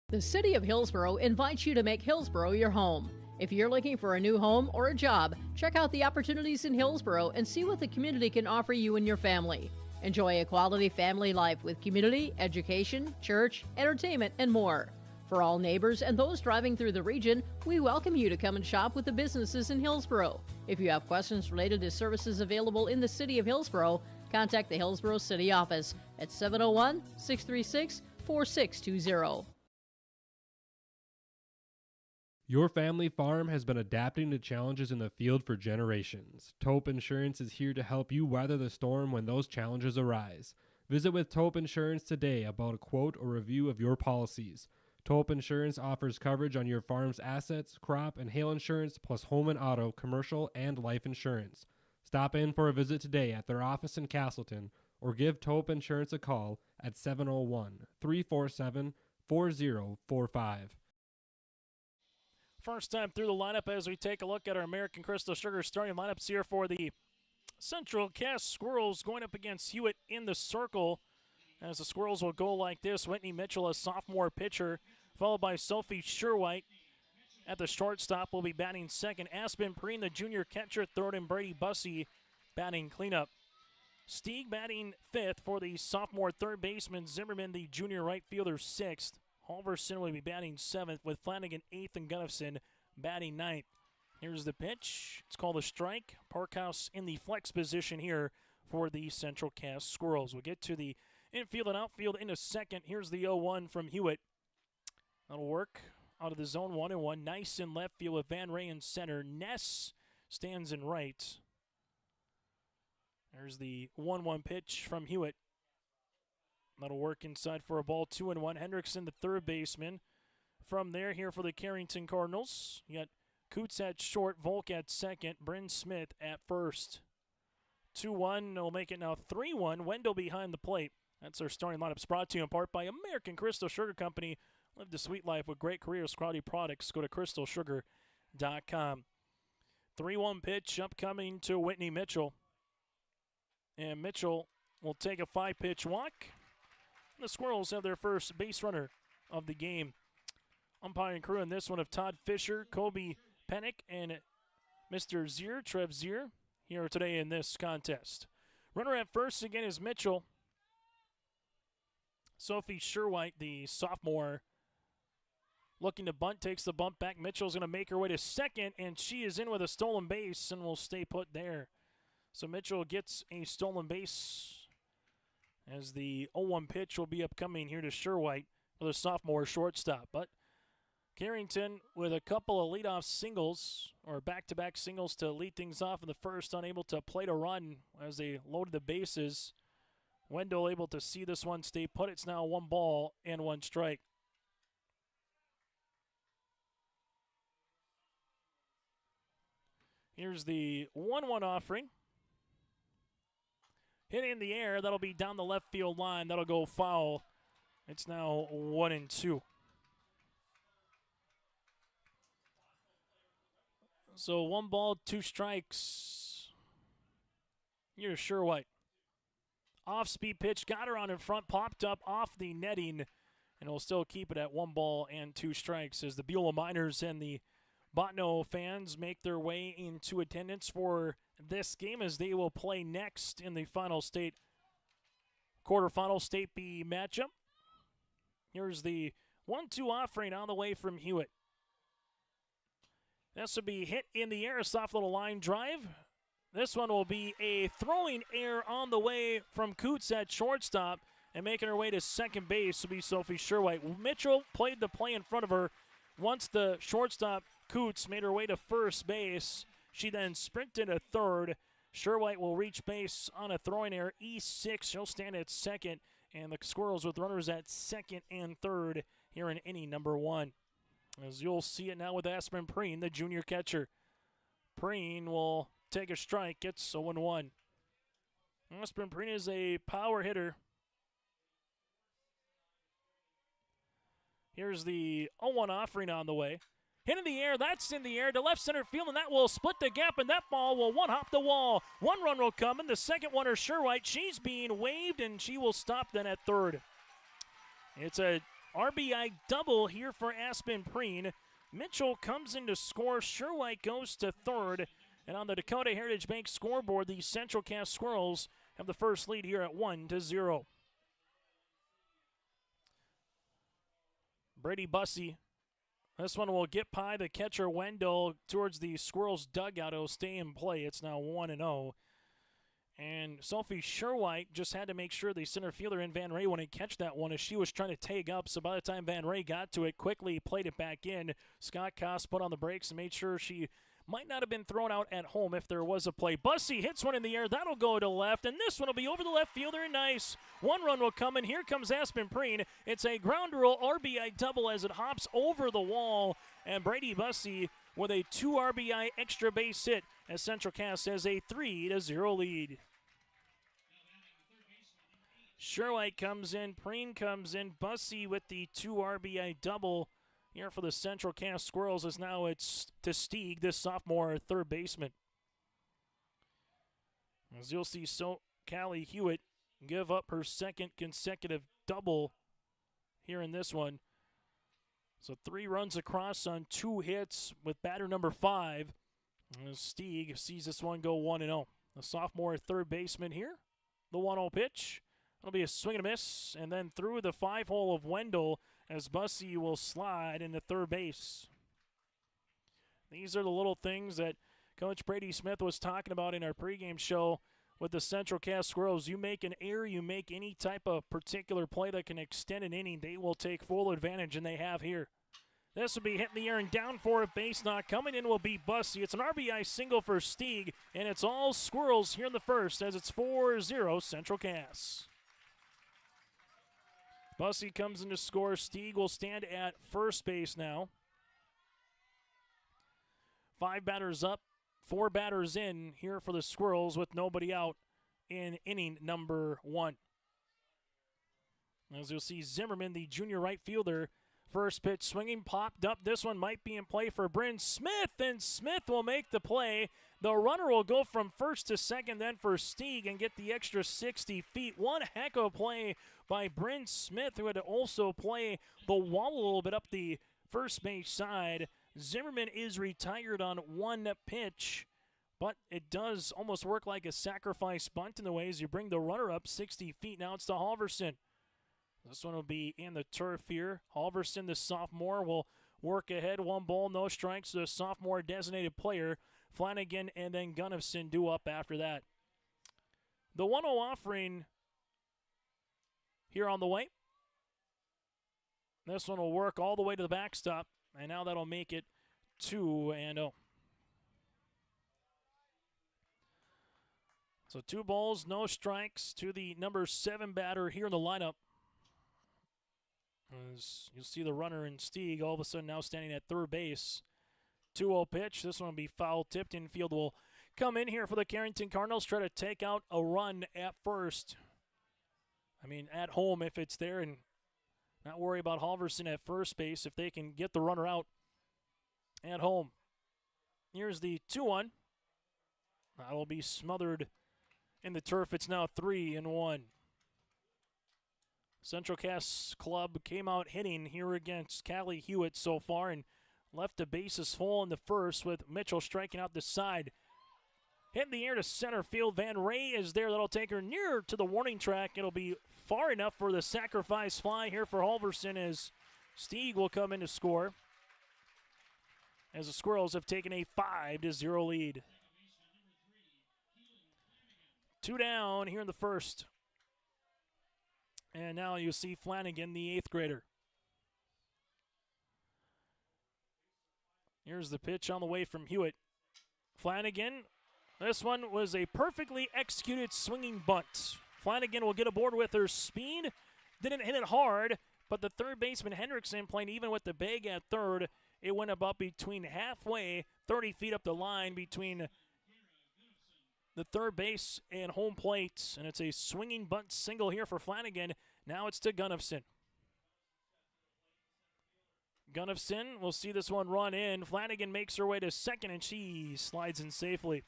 The City of Hillsborough invites you to make Hillsborough your home. If you're looking for a new home or a job, check out the opportunities in Hillsborough and see what the community can offer you and your family. Enjoy a quality family life with community, education, church, entertainment, and more. For all neighbors and those driving through the region, we welcome you to come and shop with the businesses in Hillsborough. If you have questions related to services available in the City of Hillsborough, contact the Hillsborough City Office at 701-636-4620. Your family farm has been adapting to challenges in the field for generations. Taupe Insurance is here to help you weather the storm when those challenges arise. Visit with Taupe Insurance today about a quote or review of your policies. Taupe Insurance offers coverage on your farm's assets, crop, and hail insurance, plus home and auto, commercial, and life insurance. Stop in for a visit today at their office in Castleton or give Taupe Insurance a call at 701-347-4045. First time through the lineup as we take a look at our American Crystal Sugar starting lineups here for the Central Cass Squirrels going up against Hewitt in the circle. As the Squirrels will go like this: Whitney Mitchell, a sophomore pitcher, followed by Sophie Sherwhite at the shortstop, will be batting second. Aspen Preen, the junior catcher, third, and Brady Bussey batting cleanup. Stieg batting fifth for the sophomore third baseman. Zimmerman, the junior right fielder, sixth. Halverson will be batting seventh, with Flanagan eighth and Gunnifson batting ninth. Here's the pitch. It's called a strike. Parkhouse in the flex position here for the Central Cass Squirrels. We'll get to the infield and outfield in a second. Here's the 0-1 from Hewitt. That'll work out of the zone 1-1. Nice in left field with Van Ray in center. Ness stands in right. There's the 1-1 pitch from Hewitt. That'll work inside for a ball, 2-1. Hendrickson, the third baseman. From there, here for the Carrington Cardinals, you got Coots at short, Volk at second, Bryn Smith at first. 2-1, they'll make it now 3-1. Wendell behind the plate. That's our starting lineups, brought to you in part by American Crystal Sugar Company. Live the sweet life with great careers, quality products. Go to crystalsugar.com. 3-1 pitch upcoming to Whitney Mitchell. And Mitchell will take a 5-pitch walk. The Squirrels have their first base runner of the game. Umpiring crew in this one of Todd Fisher, Kobe Pennick, and Mr. Zier, Trev Zier, here today in this contest. Runner at first again is Mitchell. Sophie Sherwhite, the sophomore, looking to bunt, takes the bump back. Mitchell's going to make her way to second, and she is in with a stolen base and will stay put there. So Mitchell gets a stolen base as the 0-1 pitch will be upcoming here to Sherwhite for the sophomore shortstop. But Carrington with a couple of leadoff singles, or back-to-back singles to lead things off in the first, unable to plate a run as they loaded the bases. Wendell able to see this one stay put. It's now 1 ball and 1 strike. Here's the 1-1 offering. Hit in the air. That'll be down the left field line. That'll go foul. It's now 1-2. So 1 ball, 2 strikes. Here's Sherwhite. Off-speed pitch. Got her on in front. Popped up off the netting. And we'll still keep it at 1 ball and 2 strikes as the Beulah Miners and the Botno fans make their way into attendance for this game as they will play next in the final state quarterfinal state B matchup. Here's the 1-2 offering on the way from Hewitt. This will be hit in the air, a soft little line drive. This one will be a throwing error on the way from Coots at shortstop, and making her way to second base will be Sophie Sherwhite. Mitchell played the play in front of her. Once the shortstop, Coots, made her way to first base, she then sprinted to third. Sherwhite will reach base on a throwing error. E6, she'll stand at second, and the Squirrels with runners at second and third here in inning number 1. As you'll see it now with Aspen Preen, the junior catcher. Preen will take a strike, gets 0-1. Aspen Preen is a power hitter. Here's the 0-1 offering on the way. Hit in the air, that's in the air to left center field, and that will split the gap, and that ball will one-hop the wall. 1 run will come, and the second one is Sherwhite. She's being waved, and she will stop then at third. It's a RBI double here for Aspen Preen. Mitchell comes in to score. Sherwhite goes to third. And on the Dakota Heritage Bank scoreboard, the Central Cass Squirrels have the first lead here at 1-0. Brady Bussey. This one will get by the catcher Wendell towards the Squirrels dugout. It'll stay in play. It's now 1-0. And Sophie Sherwhite just had to make sure the center fielder in Van Ray wouldn't catch that one as she was trying to tag up. So by the time Van Ray got to it, quickly played it back in. Scott Koss put on the brakes and made sure she might not have been thrown out at home if there was a play. Bussey hits one in the air. That'll go to left, and this one will be over the left fielder. Nice. 1 run will come, and here comes Aspen Preen. It's a ground rule RBI double as it hops over the wall, and Brady Bussey with a 2 RBI extra base hit as Central Cass has a 3-0 lead. Sherwhite comes in, Preen comes in, Bussey with the 2 RBI double. Here for the Central Cass Squirrels is now it's to Stieg, this sophomore third baseman. As you'll see, Callie Hewitt give up her second consecutive double here in this one. So 3 runs across on 2 hits with batter number 5. As Stieg sees this one go 1-0. The sophomore third baseman here. The 1-0 pitch. It'll be a swing and a miss, and then through the 5-hole of Wendell as Bussey will slide into third base. These are the little things that Coach Brady Smith was talking about in our pregame show with the Central Cass Squirrels. You make an error, you make any type of particular play that can extend an inning, they will take full advantage, and they have here. This will be hit in the air and down for a base knock. Coming in will be Bussey. It's an RBI single for Stieg, and it's all Squirrels here in the first as it's 4-0 Central Cass. Bussey comes in to score. Stieg will stand at first base now. 5 batters up, 4 batters in here for the Squirrels with nobody out in inning number 1. As you'll see, Zimmerman, the junior right fielder, first pitch swinging, popped up. This one might be in play for Bryn Smith, and Smith will make the play. The runner will go from first to second, then for Stieg and get the extra 60 feet. One heck of a play by Bryn Smith, who had to also play the wall a little bit up the first base side. Zimmerman is retired on 1 pitch, but it does almost work like a sacrifice bunt in the ways you bring the runner up 60 feet. Now it's to Halverson. This one will be in the turf here. Halverson, the sophomore, will work ahead. 1 ball, no strikes. The sophomore designated player, Flanagan, and then Gunnifson do up after that. The 1-0 offering here on the way. This one will work all the way to the backstop, and now that'll make it 2-0. So 2 balls, no strikes to the number 7 batter here in the lineup. As you'll see the runner in Stieg all of a sudden now standing at third base. 2-0 pitch. This one will be foul tipped. Infield will come in here for the Carrington Cardinals. Try to take out a run at first. I mean, at home if it's there, and not worry about Halverson at first base if they can get the runner out at home. Here's the 2-1. That will be smothered in the turf. It's now 3-1. Central Cass Club came out hitting here against Callie Hewitt so far and left the bases full in the first with Mitchell striking out the side. Hit in the air to center field. Van Ray is there. That'll take her near to the warning track. It'll be far enough for the sacrifice fly here for Halverson as Stieg will come in to score. As the Squirrels have taken a 5-0 lead. 2 down here in the first. And now you see Flanagan, the 8th grader. Here's the pitch on the way from Hewitt. Flanagan, this one was a perfectly executed swinging bunt. Flanagan will get aboard with her speed. Didn't hit it hard, but the third baseman Hendrickson playing even with the bag at third. It went about between halfway, 30 feet up the line between the third base and home plate. And it's a swinging bunt single here for Flanagan. Now it's to Gunnufson. Gunnufson will see this one run in. Flanagan makes her way to second, and she slides in safely.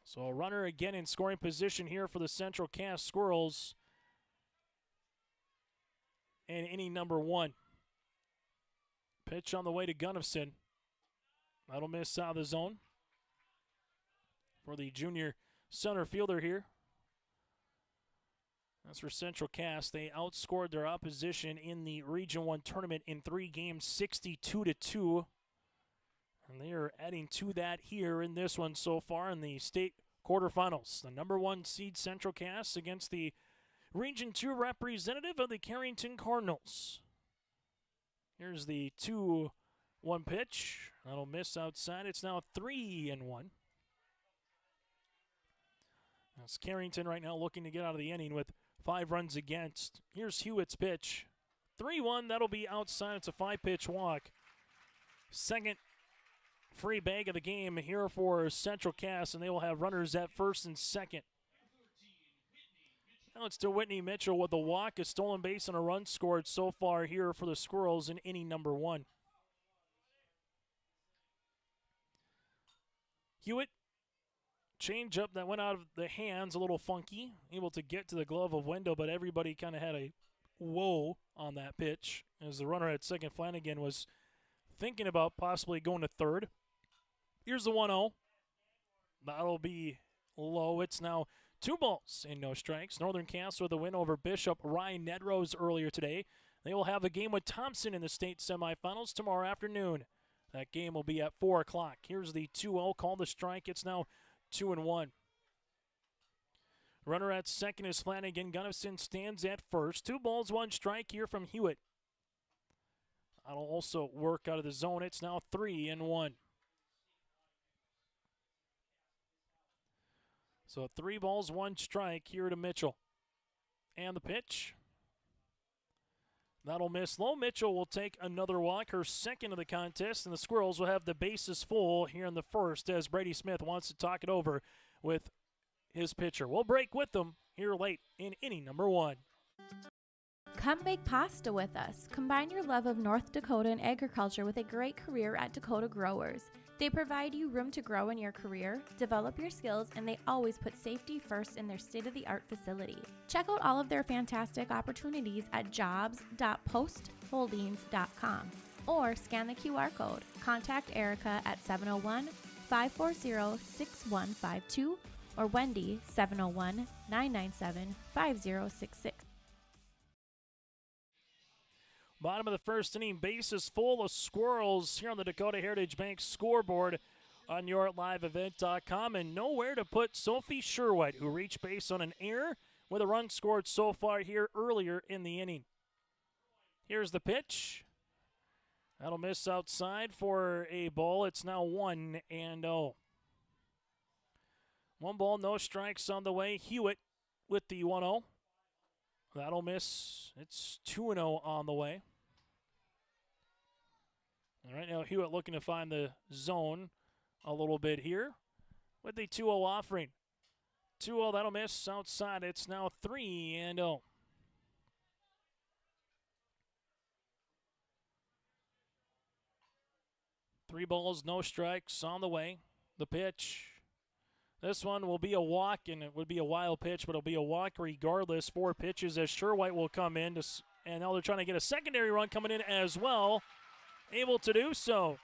So a runner again in scoring position here for the Central Cass Squirrels. And inning number 1. Pitch on the way to Gunnufson. That'll miss out of the zone for the junior center fielder here. That's for Central Cass. They outscored their opposition in the Region 1 tournament in 3 games, 62-2. And they are adding to that here in this one so far in the state quarterfinals. The number 1 seed Central Cass against the Region 2 representative of the Carrington Cardinals. Here's the 2-1 pitch. That'll miss outside. It's now 3-1. That's Carrington right now looking to get out of the inning with 5 runs against. Here's Hewitt's pitch. 3-1. That'll be outside. It's a 5-pitch walk. Second free bag of the game here for Central Cass, and they will have runners at first and second. Now it's to Whitney Mitchell with a walk, a stolen base, and a run scored so far here for the Squirrels in inning number 1. Hewitt, change up that went out of the hands, a little funky, able to get to the glove of Wendell, but everybody kind of had a whoa on that pitch as the runner at second, Flanagan, was thinking about possibly going to third. Here's the 1-0. That'll be low. It's now 2 balls and no strikes. Northern Cass with a win over Bishop Ryan Nedrose earlier today. They will have a game with Thompson in the state semifinals tomorrow afternoon. That game will be at 4 o'clock. Here's the 2-0. Call the strike. It's now 2-1. Runner at second is Flanagan. Gunnufson stands at first. 2 balls, 1 strike here from Hewitt. That'll also work out of the zone. It's now 3-1. So 3 balls, 1 strike here to Mitchell. And the pitch. That'll miss low. Mitchell will take another walk, her second of the contest, and the Squirrels will have the bases full here in the first as Brady Smith wants to talk it over with his pitcher. We'll break with them here late in inning number 1. Come make pasta with us. Combine your love of North Dakota and agriculture with a great career at Dakota Growers. They provide you room to grow in your career, develop your skills, and they always put safety first in their state-of-the-art facility. Check out all of their fantastic opportunities at jobs.postholdings.com or scan the QR code. Contact Erica at 701-540-6152 or Wendy 701-997-5066. Bottom of the first inning, bases full of Squirrels here on the Dakota Heritage Bank scoreboard on YourLiveEvent.com, and nowhere to put Sophie Sherwood, who reached base on an error with a run scored so far here earlier in the inning. Here's the pitch. That'll miss outside for a ball. It's now 1-0. 1 ball, no strikes on the way. Hewitt with the 1-0. That'll miss. It's 2-0 on the way. And right now, Hewitt looking to find the zone a little bit here with the 2-0 offering. 2-0, that'll miss outside. It's now 3-0. Three balls, no strikes on the way. The pitch. This one will be a walk, and it would be a wild pitch, but it'll be a walk regardless. 4 pitches as Sherwhite will come in, and now they're trying to get a secondary run coming in as well. Able to do so.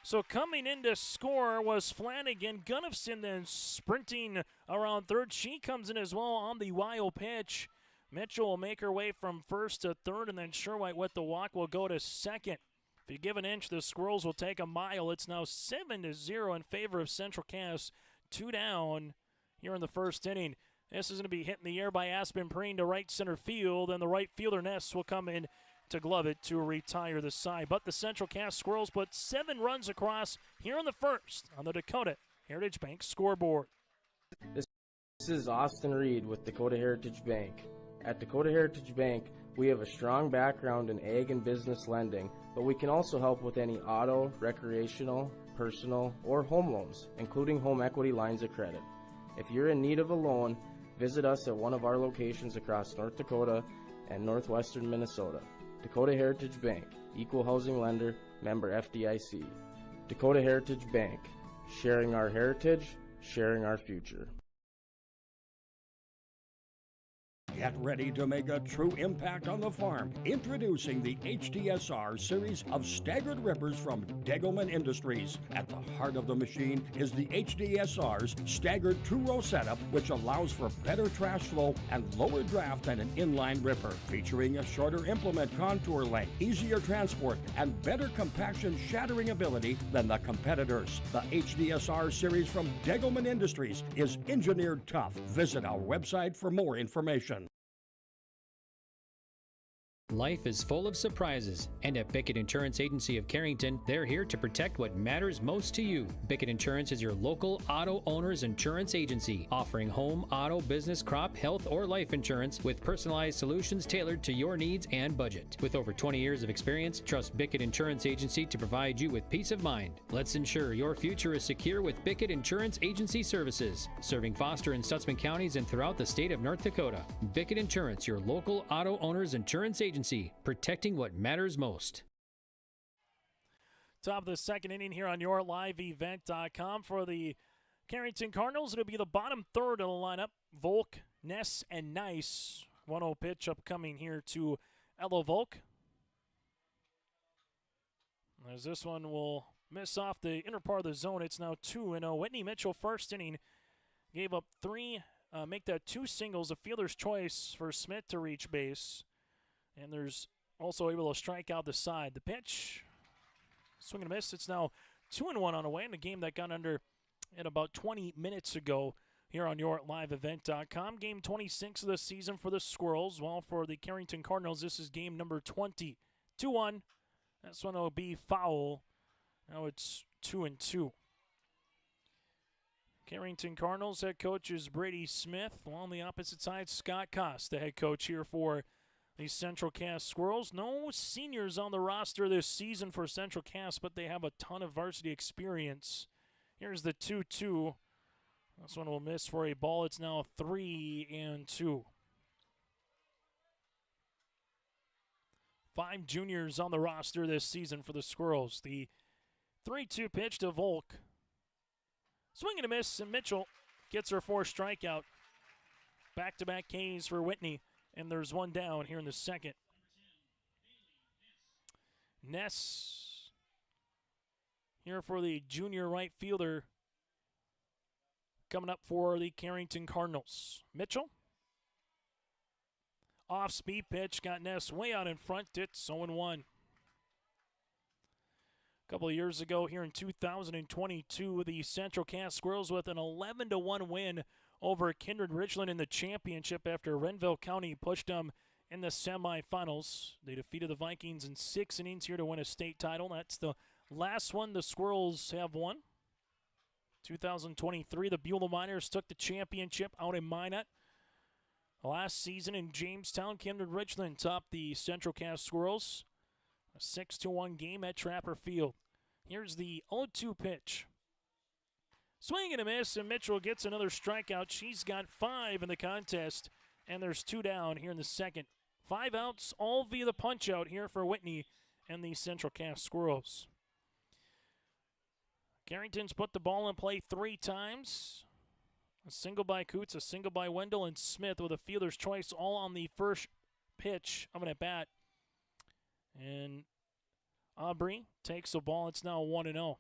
So coming in to score was Flanagan. Gunnifson then sprinting around third. She comes in as well on the wild pitch. Mitchell will make her way from first to third, and then Sherwhite with the walk will go to second. If you give an inch, the Squirrels will take a mile. It's now 7-0 in favor of Central Cass. 2 down here in the first inning. This is going to be hit in the air by Aspen Preen to right center field, and the right fielder Ness will come in to glove it to retire the side. But the Central Cass Squirrels put 7 runs across here in the first on the Dakota Heritage Bank scoreboard. This is Austin Reed with Dakota Heritage Bank. At Dakota Heritage Bank, we have a strong background in ag and business lending, but we can also help with any auto, recreational, personal, or home loans, including home equity lines of credit. If you're in need of a loan, visit us at one of our locations across North Dakota and northwestern Minnesota. Dakota Heritage Bank, equal housing lender, member FDIC. Dakota Heritage Bank, sharing our heritage, sharing our future. Get ready to make a true impact on the farm. Introducing the HDSR series of staggered rippers from Degelman Industries. At the heart of the machine is the HDSR's staggered 2-row setup, which allows for better trash flow and lower draft than an inline ripper. Featuring a shorter implement contour length, easier transport, and better compaction shattering ability than the competitors. The HDSR series from Degelman Industries is engineered tough. Visit our website for more information. Life is full of surprises, and at Bickett Insurance Agency of Carrington, they're here to protect what matters most to you. Bickett Insurance is your local auto owner's insurance agency, offering home, auto, business, crop, health, or life insurance with personalized solutions tailored to your needs and budget. With over 20 years of experience, trust Bickett Insurance Agency to provide you with peace of mind. Let's ensure your future is secure with Bickett Insurance Agency services, serving Foster and Stutzman counties and throughout the state of North Dakota. Bickett Insurance, your local auto owner's insurance agency, protecting what matters most. Top of the second inning here on yourliveevent.com for the Carrington Cardinals. It'll be the bottom third of the lineup. Volk, Ness, and Nice. 1-0 pitch upcoming here to Ella Volk. As this one will miss off the inner part of the zone, it's now 2-0. Whitney Mitchell, first inning, gave up 3, make that 2 singles, a fielder's choice for Smith to reach base. And there's also able to strike out the side. The pitch, swing and a miss. It's now 2-1 on the way in a game that got under at about 20 minutes ago here on yourliveevent.com. Game 26 of the season for the Squirrels. While for the Carrington Cardinals, this is game number 20. 2-1. This one will be foul. Now it's 2-2. Carrington Cardinals head coach is Brady Smith. While on the opposite side, Scott Koss, the head coach here for the Central Cass Squirrels. No seniors on the roster this season for Central Cass, but they have a ton of varsity experience. Here's the 2-2. This one will miss for a ball. It's now 3-2. 5 juniors on the roster this season for the Squirrels. The 3-2 pitch to Volk. Swing and a miss, and Mitchell gets her 4th strikeout. Back-to-back Ks for Whitney. And there's one down here in the second. Ness here for the junior right fielder coming up for the Carrington Cardinals. Mitchell. Off-speed pitch, got Ness way out in front. It's 0-1. A couple of years ago here in 2022, the Central Cass Squirrels with an 11-1 win over Kindred Richland in the championship after Renville County pushed them in the semifinals. They defeated the Vikings in 6 innings here to win a state title. That's the last one the Squirrels have won. 2023, the Beulah Miners took the championship out in Minot. Last season in Jamestown, Kindred Richland topped the Central Cass Squirrels. A 6-1 game at Trapper Field. Here's the 0-2 pitch. Swing and a miss, and Mitchell gets another strikeout. She's got 5 in the contest, and there's 2 down here in the second. 5 outs, all via the punch-out here for Whitney and the Central Cass Squirrels. Carrington's put the ball in play 3 times. A single by Coots, a single by Wendell and Smith with a fielder's choice all on the first pitch of an at-bat. And Aubrey takes a ball. It's now 1-0.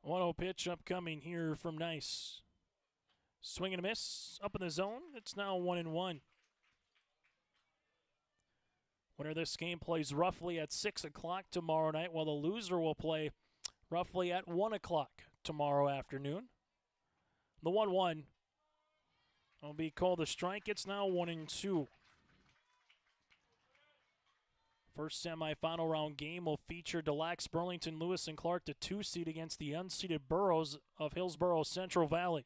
1-0 pitch upcoming here from Nice. Swing and a miss. Up in the zone. It's now 1-1. Winner of this game plays roughly at 6 o'clock tomorrow night, while the loser will play roughly at 1 o'clock tomorrow afternoon. The 1-1 will be called a strike. It's now 1-2. First semifinal round game will feature Des Lacs, Burlington, Lewis, and Clark, the 2-seed against the unseeded boroughs of Hillsborough Central Valley.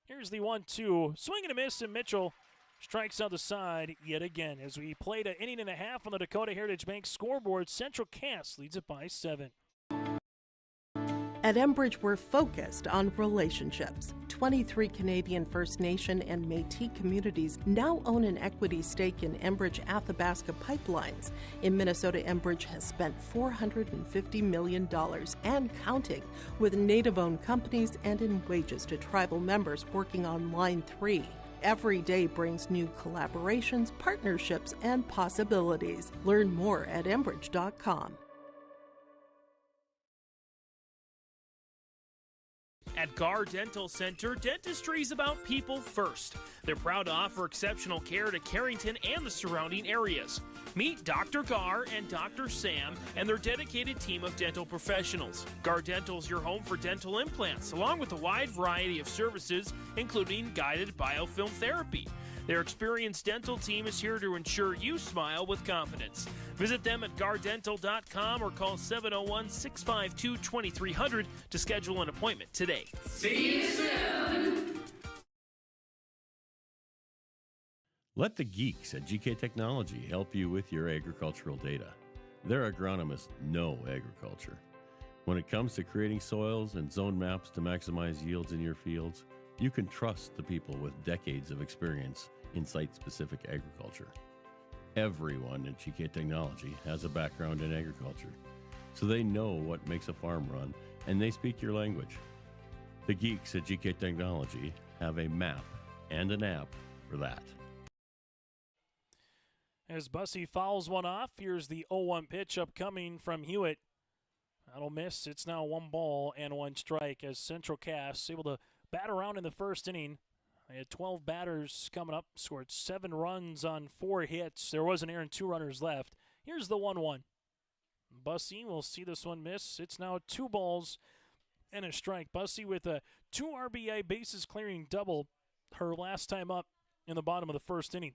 Here's the 1-2. Swing and a miss, and Mitchell strikes out the side yet again. As we played an inning and a half on the Dakota Heritage Bank scoreboard, Central Cass leads it by 7. At Enbridge, we're focused on relationships. 23 Canadian First Nation and Métis communities now own an equity stake in Enbridge Athabasca Pipelines. In Minnesota, Enbridge has spent $450 million and counting with Native-owned companies and in wages to tribal members working on Line 3. Every day brings new collaborations, partnerships, and possibilities. Learn more at Enbridge.com. At Gar Dental Center, dentistry is about people first. They're proud to offer exceptional care to Carrington and the surrounding areas. Meet Dr. Gar and Dr. Sam and their dedicated team of dental professionals. Gar Dental is your home for dental implants, along with a wide variety of services, including guided biofilm therapy. Their experienced dental team is here to ensure you smile with confidence. Visit them at gardental.com or call 701-652-2300 to schedule an appointment today. See you soon! Let the geeks at GK Technology help you with your agricultural data. Their agronomists know agriculture. When it comes to creating soils and zone maps to maximize yields in your fields, you can trust the people with decades of experience in site-specific agriculture. Everyone at GK Technology has a background in agriculture, so they know what makes a farm run, and they speak your language. The geeks at GK Technology have a map and an app for that. As Bussey fouls one off, here's the 0-1 pitch upcoming from Hewitt. That'll miss. It's now 1 ball and 1 strike as Central Cass able to bat around in the first inning. They had 12 batters coming up, scored 7 runs on 4 hits. There was an error and 2 runners left. Here's the 1-1. Bussey will see this one miss. It's now 2 balls and a strike. Bussey with a 2 RBI bases clearing double her last time up in the bottom of the first inning.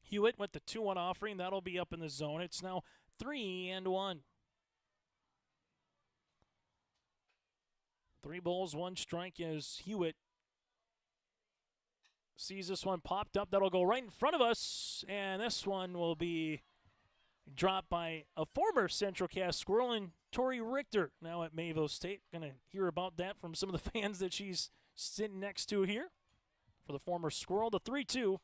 Hewitt with the 2-1 offering. That'll be up in the zone. It's now 3-1. 3 balls, 1 strike as Hewitt sees this one popped up. That'll go right in front of us, and this one will be dropped by a former Central Cass Squirrel and Tori Richter, now at Mayville State. Going to hear about that from some of the fans that she's sitting next to here. For the former Squirrel, the 3-2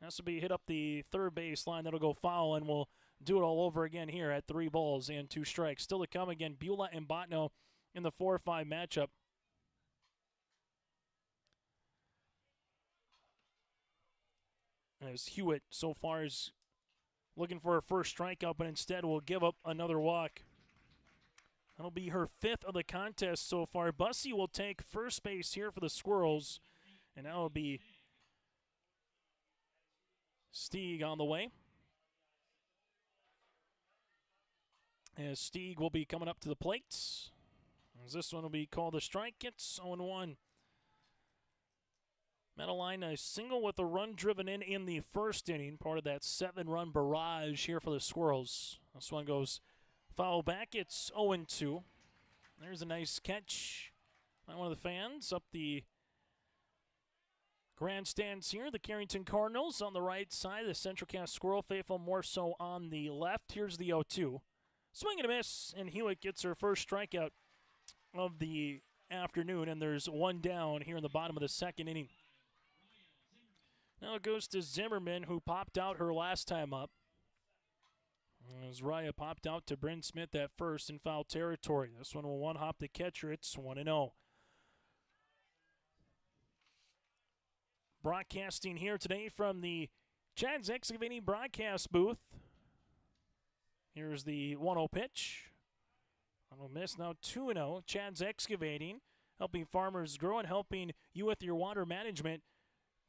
has to be hit up the third base line. That'll go foul, and we'll do it all over again here at 3 balls and 2 strikes. Still to come again, Beulah and Botno in the 4-5 matchup. As Hewitt so far is looking for her first strikeout, but instead will give up another walk. That'll be her 5th of the contest so far. Bussey will take first base here for the Squirrels, and that will be Stieg on the way. As Stieg will be coming up to the plate. As this one will be called a strike. It's 0-1. Madeline, a single with a run driven in the first inning, part of that 7-run barrage here for the Squirrels. This one goes foul back. It's 0-2. There's a nice catch by one of the fans up the grandstands here. The Carrington Cardinals on the right side, the Central Cass Squirrel faithful more so on the left. Here's the 0-2. Swing and a miss, and Hewitt gets her first strikeout of the afternoon, and there's 1 down here in the bottom of the second inning. Now it goes to Zimmerman, who popped out her last time up. As Raya popped out to Bryn Smith at first in foul territory. This one will one-hop the catcher. It's 1-0. Broadcasting here today from the Chad's Excavating broadcast booth. Here's the 1-0 pitch. 1-0 miss, now 2-0. Chad's Excavating, helping farmers grow and helping you with your water management.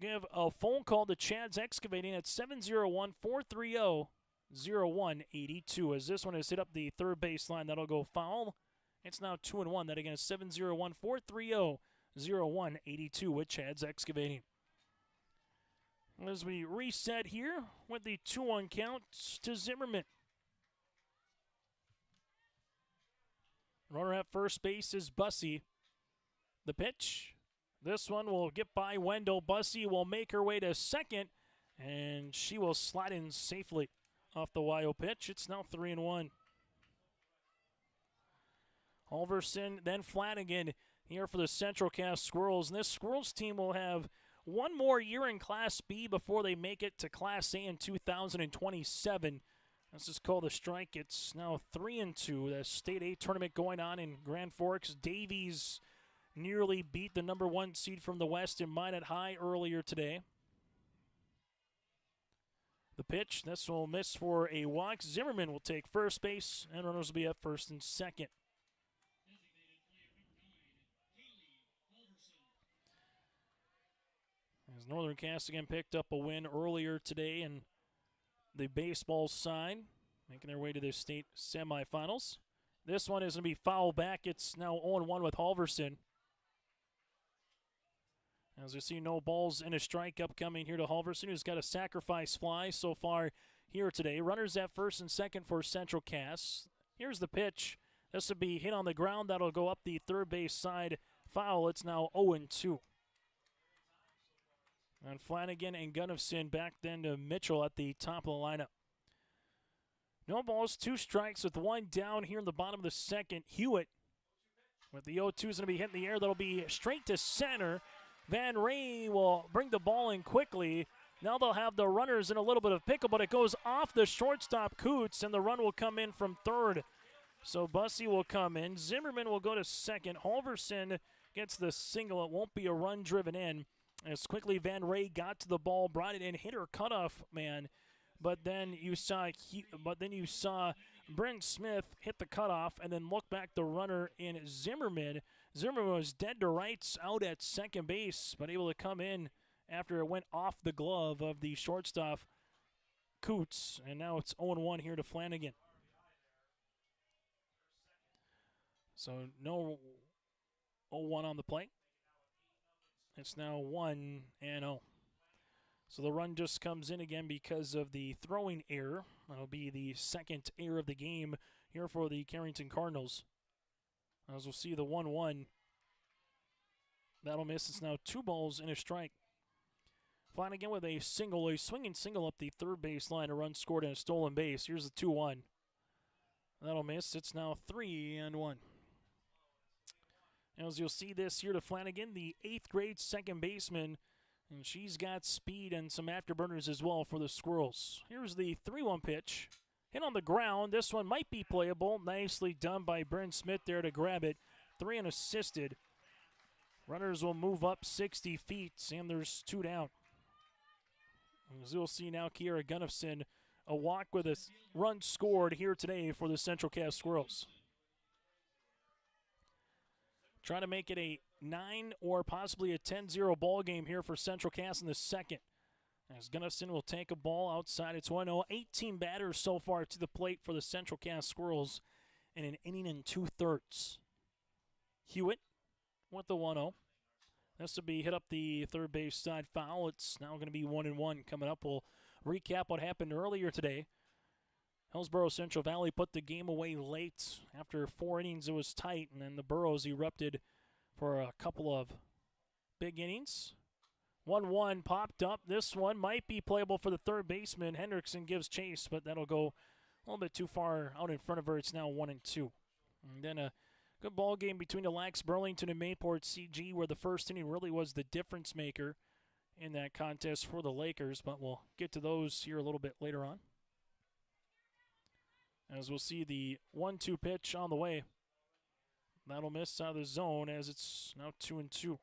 Give a phone call to Chad's Excavating at 701-430-0182. As this one has hit up the third baseline, that'll go foul. It's now 2-1. That again is 701-430-0182 with Chad's Excavating. As we reset here with the 2-1 count to Zimmerman. Runner at first base is Bussey. The pitch. This one will get by Wendell. Bussey will make her way to second, and she will slide in safely off the wild pitch. It's now 3-1. Halverson, then Flanagan here for the Central Cass Squirrels. And this Squirrels team will have one more year in Class B before they make it to Class A in 2027. This is called the strike. It's now 3-2. The State A tournament going on in Grand Forks. Davies nearly beat the number 1 seed from the West in Minot High earlier today. The pitch, this will miss for a walk. Zimmerman will take first base, and runners will be at first and second. As Northern Cass again picked up a win earlier today in the baseball side, making their way to the state semifinals. This one is going to be foul back. It's now 0-1 with Halverson. As we see, no balls and a strike upcoming here to Halverson, who's got a sacrifice fly so far here today. Runners at first and second for Central Cass. Here's the pitch. This will be hit on the ground. That'll go up the third base side. Foul. It's now 0-2. And Flanagan and Gunnifson back then to Mitchell at the top of the lineup. No balls, 2 strikes with 1 down here in the bottom of the second. Hewitt with the 0-2 is going to be hit in the air. That'll be straight to center. Van Ray will bring the ball in quickly. Now they'll have the runners in a little bit of pickle, but it goes off the shortstop Coots, and the run will come in from third. So Bussey will come in. Zimmerman will go to second. Halverson gets the single. It won't be a run driven in. As quickly Van Ray got to the ball, brought it in, hit her cutoff man, but then you saw Brent Smith hit the cutoff and then look back the runner in Zimmerman. Zimmerman was dead to rights out at second base, but able to come in after it went off the glove of the shortstop Coots, and now it's 0-1 here to Flanagan. So no 0-1 on the plate. It's now 1-0. So the run just comes in again because of the throwing error. That'll be the second error of the game here for the Carrington Cardinals. As we'll see the 1-1. That'll miss. It's now 2 balls and a strike. Flanagan with a single, a swinging single up the third base line. A run scored and a stolen base. Here's the 2-1. That'll miss. It's now 3-1. As you'll see this here to Flanagan, the 8th grade second baseman, and she's got speed and some afterburners as well for the Squirrels. Here's the 3-1 pitch. Hit on the ground. This one might be playable. Nicely done by Brent Smith there to grab it. 3 unassisted. Runners will move up 60 feet, and there's 2 down. As you'll see now, Kiera Gunnifson, a walk with a run scored here today for the Central Cass Squirrels. Trying to make it a 9 or possibly a 10-0 ball game here for Central Cass in the second. As Gunnifson will take a ball outside. It's 1-0. 18 batters so far to the plate for the Central Cass Squirrels in an inning and 2/3. Hewitt with the 1-0. This will be hit up the third base side foul. It's now going to be 1-1 coming up. We'll recap what happened earlier today. Hillsborough Central Valley put the game away late. After 4 innings, it was tight, and then the Burros erupted for a couple of big innings. 1-1 popped up. This one might be playable for the third baseman. Hendrickson gives chase, but that'll go a little bit too far out in front of her. It's now 1-2. And then a good ball game between the Lax Burlington and Mayport CG, where the first inning really was the difference maker in that contest for the Lakers, but we'll get to those here a little bit later on. As we'll see the 1-2 pitch on the way. That'll miss out of the zone as it's now 2-2.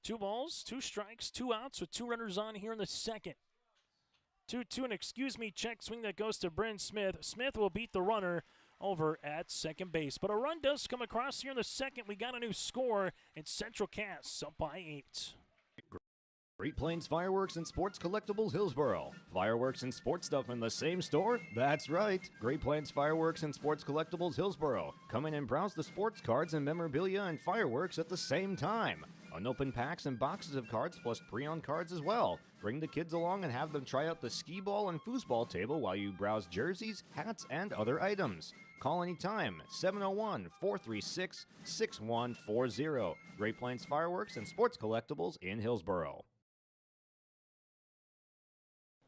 So 2 balls, 2 strikes, 2 outs with 2 runners on here in the second. 2-2, and excuse me, check swing that goes to Bryn Smith. Smith will beat the runner over at second base. But a run does come across here in the second. We got a new score, and Central Cass up by 8. Great Plains Fireworks and Sports Collectibles Hillsboro. Fireworks and sports stuff in the same store? That's right. Great Plains Fireworks and Sports Collectibles Hillsboro. Come in and browse the sports cards and memorabilia and fireworks at the same time. Unopened packs and boxes of cards plus pre-owned cards as well. Bring the kids along and have them try out the skee ball and foosball table while you browse jerseys, hats, and other items. Call anytime, 701-436-6140. Great Plains Fireworks and Sports Collectibles in Hillsboro.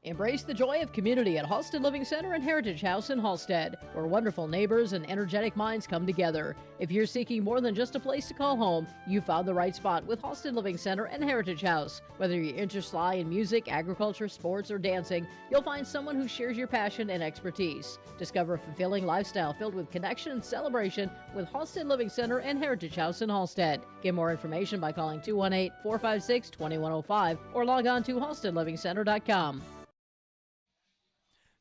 Embrace the joy of community at Halsted Living Center and Heritage House in Halsted, where wonderful neighbors and energetic minds come together. If you're seeking more than just a place to call home, you found the right spot with Halsted Living Center and Heritage House. Whether your interests lie in music, agriculture, sports, or dancing, you'll find someone who shares your passion and expertise. Discover a fulfilling lifestyle filled with connection and celebration with Halsted Living Center and Heritage House in Halsted. Get more information by calling 218-456-2105 or log on to halstedlivingcenter.com.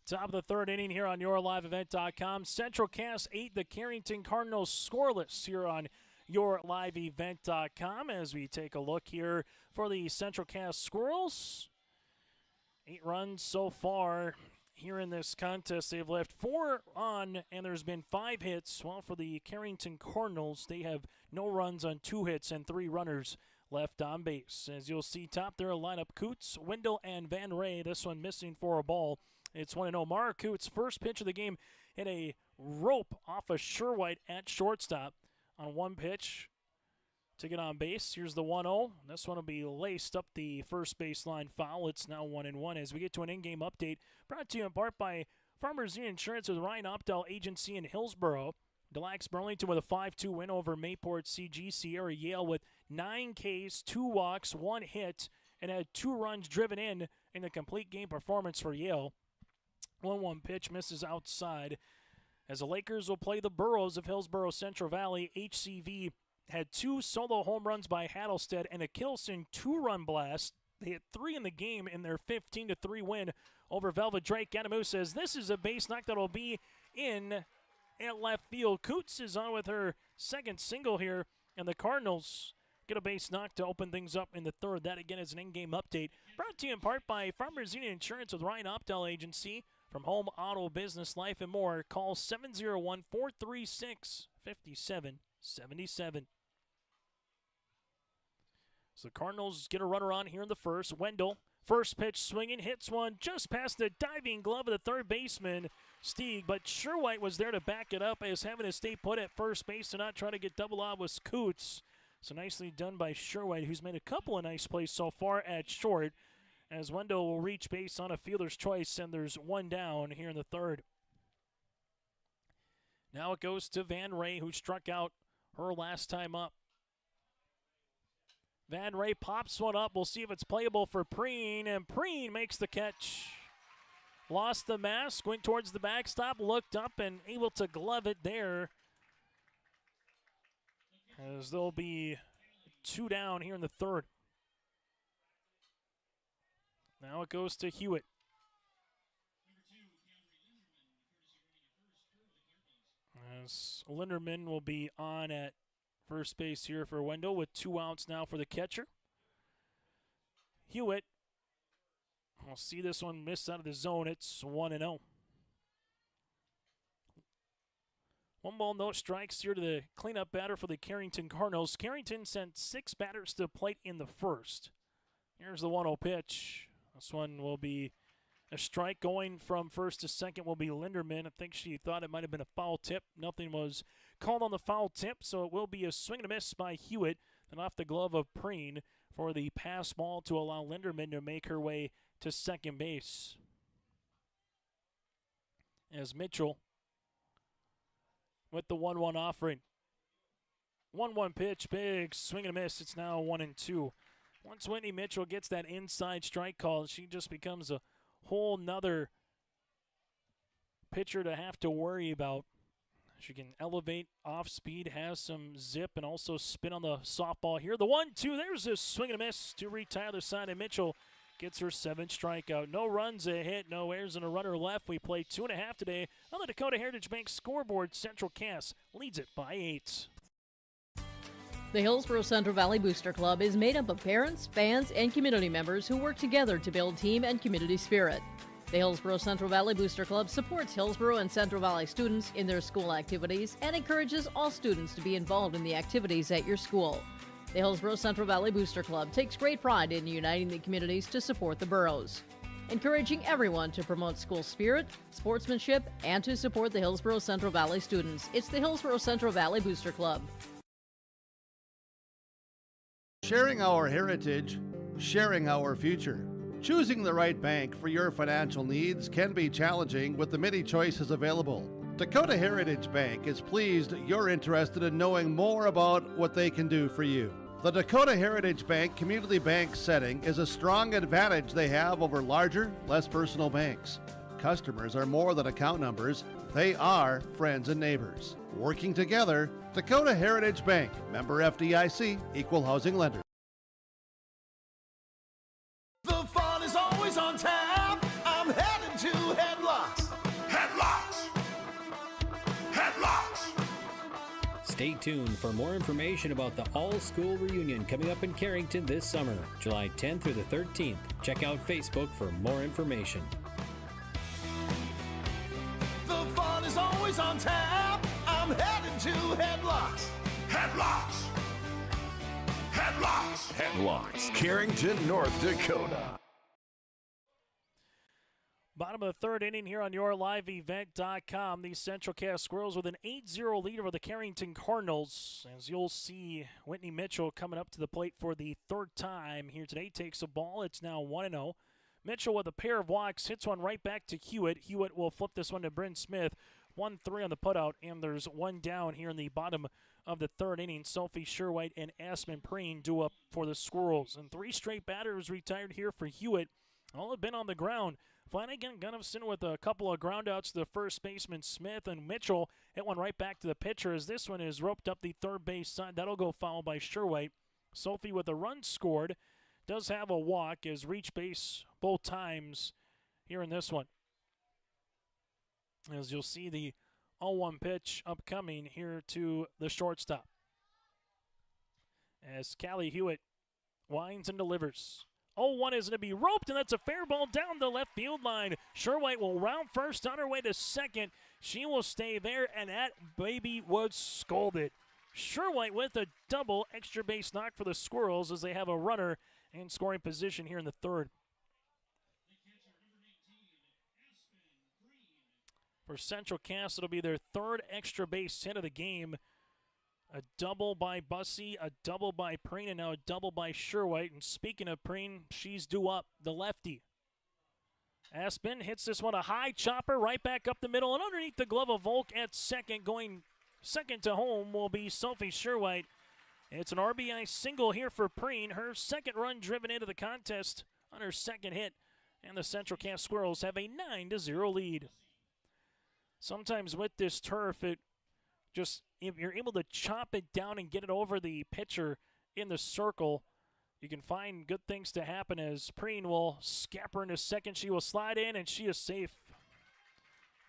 Top of the third inning here on YourLiveEvent.com. Central Cass 8, the Carrington Cardinals scoreless here on YourLiveEvent.com as we take a look here for the Central Cass Squirrels. 8 runs so far here in this contest. They've left 4 on, and there's been 5 hits. Well, for the Carrington Cardinals, they have no runs on 2 hits and 3 runners left on base. As you'll see, top there lineup Coots, Wendell, and Van Ray. This one missing for a ball. It's 1-0. Mara Coots, first pitch of the game, hit a rope off of Sherwhite at shortstop on one pitch to get on base. Here's the 1-0. This one will be laced up the first baseline foul. It's now 1-1 as we get to an in-game update brought to you in part by Farmers Union Insurance with Ryan Opdahl Agency in Hillsboro. Des Lacs Burlington with a 5-2 win over Mayport CG. Sierra Yale with 9 Ks, 2 walks, 1 hit, and had 2 runs driven in the complete game performance for Yale. 1-1 pitch misses outside as the Lakers will play the Burros of Hillsboro Central Valley. HCV had 2 solo home runs by Hattlestead and a Kilson 2-run blast. They hit 3 in the game in their 15-3 win over Velvet Drake. Adamu says this is a base knock that will be in at left field. Coots is on with her second single here, and the Cardinals get a base knock to open things up in the third. That again is an in-game update brought to you in part by Farmers Union Insurance with Ryan Opdahl Agency. From home, auto, business, life, and more, call 701-436-5777. So the Cardinals get a runner on here in the first. Wendell, first pitch swinging, hits one just past the diving glove of the third baseman, Stieg. But Sherwhite was there to back it up as having to stay put at first base to not try to get double out was Coots. So nicely done by Sherwhite, who's made a couple of nice plays so far at short, as Wendell will reach base on a fielder's choice, and there's 1 down here in the third. Now it goes to Van Ray, who struck out her last time up. Van Ray pops one up. We'll see if it's playable for Preen, and Preen makes the catch. Lost the mask, went towards the backstop, looked up, and able to glove it there. As there'll be 2 down here in the third. Now it goes to Hewitt. As Linderman will be on at first base here for Wendell with 2 outs now for the catcher. Hewitt, I'll see this one miss out of the zone. It's 1-0. 1 ball, no strikes here to the cleanup batter for the Carrington Cardinals. Carrington sent 6 batters to the plate in the first. Here's the 1-0 pitch. This one will be a strike. Going from first to second will be Linderman. I think she thought it might have been a foul tip. Nothing was called on the foul tip, so it will be a swing and a miss by Hewitt. And off the glove of Preen for the pass ball to allow Linderman to make her way to second base. As Mitchell with the 1-1 offering. 1-1 pitch, big swing and a miss. It's now 1-2. Once Whitney Mitchell gets that inside strike call, she just becomes a whole nother pitcher to have to worry about. She can elevate off speed, has some zip, and also spin on the softball here. The 1-2, there's a swing and a miss to retire the side, and Mitchell gets her 7th strikeout. No runs, a hit, no errors, and a runner left. We play 2.5 today on the Dakota Heritage Bank scoreboard. Central Cass leads it by 8. The Hillsborough Central Valley Booster Club is made up of parents, fans, and community members who work together to build team and community spirit. The Hillsborough Central Valley Booster Club supports Hillsborough and Central Valley students in their school activities and encourages all students to be involved in the activities at your school. The Hillsborough Central Valley Booster Club takes great pride in uniting the communities to support the boroughs, encouraging everyone to promote school spirit, sportsmanship, and to support the Hillsborough Central Valley students. It's the Hillsborough Central Valley Booster Club. Sharing our heritage, sharing our future. Choosing the right bank for your financial needs can be challenging with the many choices available. Dakota Heritage Bank is pleased you're interested in knowing more about what they can do for you. The Dakota Heritage Bank community bank setting is a strong advantage they have over larger, less personal banks. Customers are more than account numbers, they are friends and neighbors. Working together, Dakota Heritage Bank, member FDIC, equal housing lender. The fun is always on tap. I'm heading to Headlocks. Headlocks. Headlocks. Stay tuned for more information about the all-school reunion coming up in Carrington this summer, July 10th through the 13th. Check out Facebook for more information. The fun is always on tap. I'm heading to Headlocks. Headlocks. Headlocks. Headlocks, Carrington, North Dakota. Bottom of the 3rd inning here on yourliveevent.com. The Central Cass Squirrels with an 8-0 lead over the Carrington Cardinals. As you'll see, Whitney Mitchell coming up to the plate for the 3rd time here today. Takes a ball. It's now 1-0. Mitchell with a pair of walks, hits one right back to Hewitt. Hewitt will flip this one to Bryn Smith. 1-3 on the putout, and there's one down here in the bottom of the 3rd inning. Sophie Sherwhite and Aspen Preen do up for the Squirrels. And 3 straight batters retired here for Hewitt. All have been on the ground. Flanagan Gunnifson with a couple of groundouts to the first baseman Smith, and Mitchell hit one right back to the pitcher as this one is roped up the 3rd base side. That'll go foul by Sherwhite. Sophie with a run scored. Does have a walk as reach base both times here in this one. As you'll see the 0-1 pitch upcoming here to the shortstop. As Callie Hewitt winds and delivers. 0-1 is going to be roped, and that's a fair ball down the left field line. Sherwhite will round first on her way to second. She will stay there, and that baby was scolded. Sherwhite with a double extra base knock for the Squirrels as they have a runner in scoring position here in the 3rd. For Central Cass, it'll be their 3rd extra base hit of the game. A double by Bussey, a double by Preen, and now a double by Sherwhite. And speaking of Preen, she's due up, the lefty. Aspen hits this one a high chopper right back up the middle and underneath the glove of Volk at second. Going second to home will be Sophie Sherwhite. It's an RBI single here for Preen. Her 2nd run driven into the contest on her 2nd hit. And the Central Cass Squirrels have a 9-0 lead. Sometimes with this turf, if you're able to chop it down and get it over the pitcher in the circle, you can find good things to happen as Preen will scamper into second. She will slide in, and she is safe.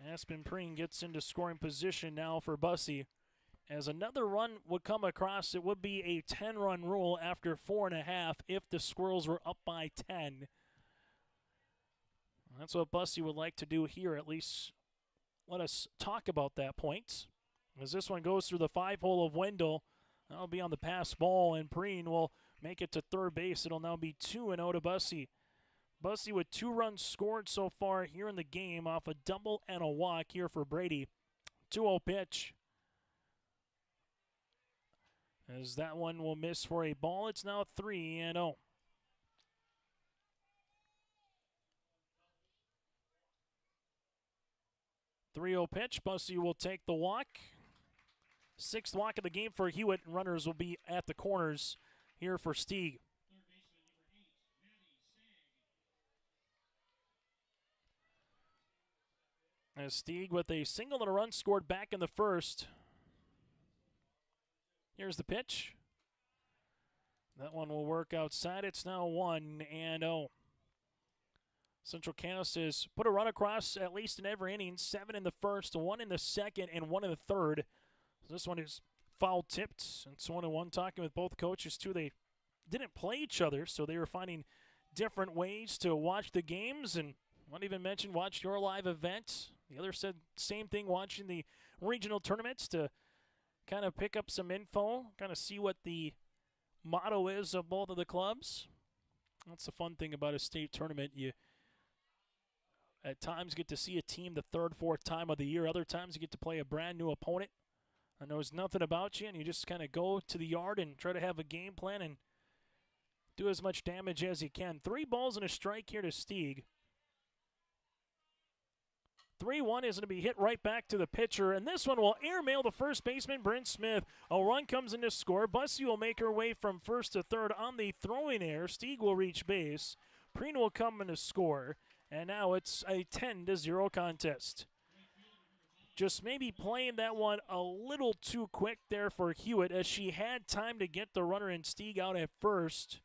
Aspen Preen gets into scoring position now for Bussey. As another run would come across, it would be a 10-run rule after 4.5 if the Squirrels were up by 10. That's what Bussey would like to do here, at least let us talk about that point. As this one goes through the 5-hole of Wendell, that'll be on the pass ball, and Preen will make it to 3rd base. It'll now be 2-0 to Bussey. Bussey with 2 runs scored so far here in the game off a double and a walk here for Brady. 2-0 pitch. As that one will miss for a ball, it's now 3-0. Pitch. Bussey will take the walk. 6th walk of the game for Hewitt, and runners will be at the corners here for Stieg. As Stieg with a single and a run scored back in the first. Here's the pitch. That one will work outside. It's now 1-0. Central Cass has put a run across at least in every inning. 7 in the first, 1 in the second, and 1 in the third. This one is foul tipped. It's 1-1. Talking with both coaches, too. They didn't play each other, so they were finding different ways to watch the games. And one even mentioned watch your live event. The other said same thing, watching the regional tournaments to kind of pick up some info, kind of see what the motto is of both of the clubs. That's the fun thing about a state tournament. You at times get to see a team the third, fourth time of the year. Other times you get to play a brand new opponent that knows nothing about you, and you just kind of go to the yard and try to have a game plan and do as much damage as you can. 3 balls and a strike here to Stieg. 3-1 is going to be hit right back to the pitcher, and this one will airmail the first baseman, Brent Smith. A run comes in to score. Bussey will make her way from first to third on the throwing error. Stieg will reach base. Preen will come in to score, and now it's a 10-0 contest. Just maybe playing that one a little too quick there for Hewitt, as she had time to get the runner and Stieg out at first.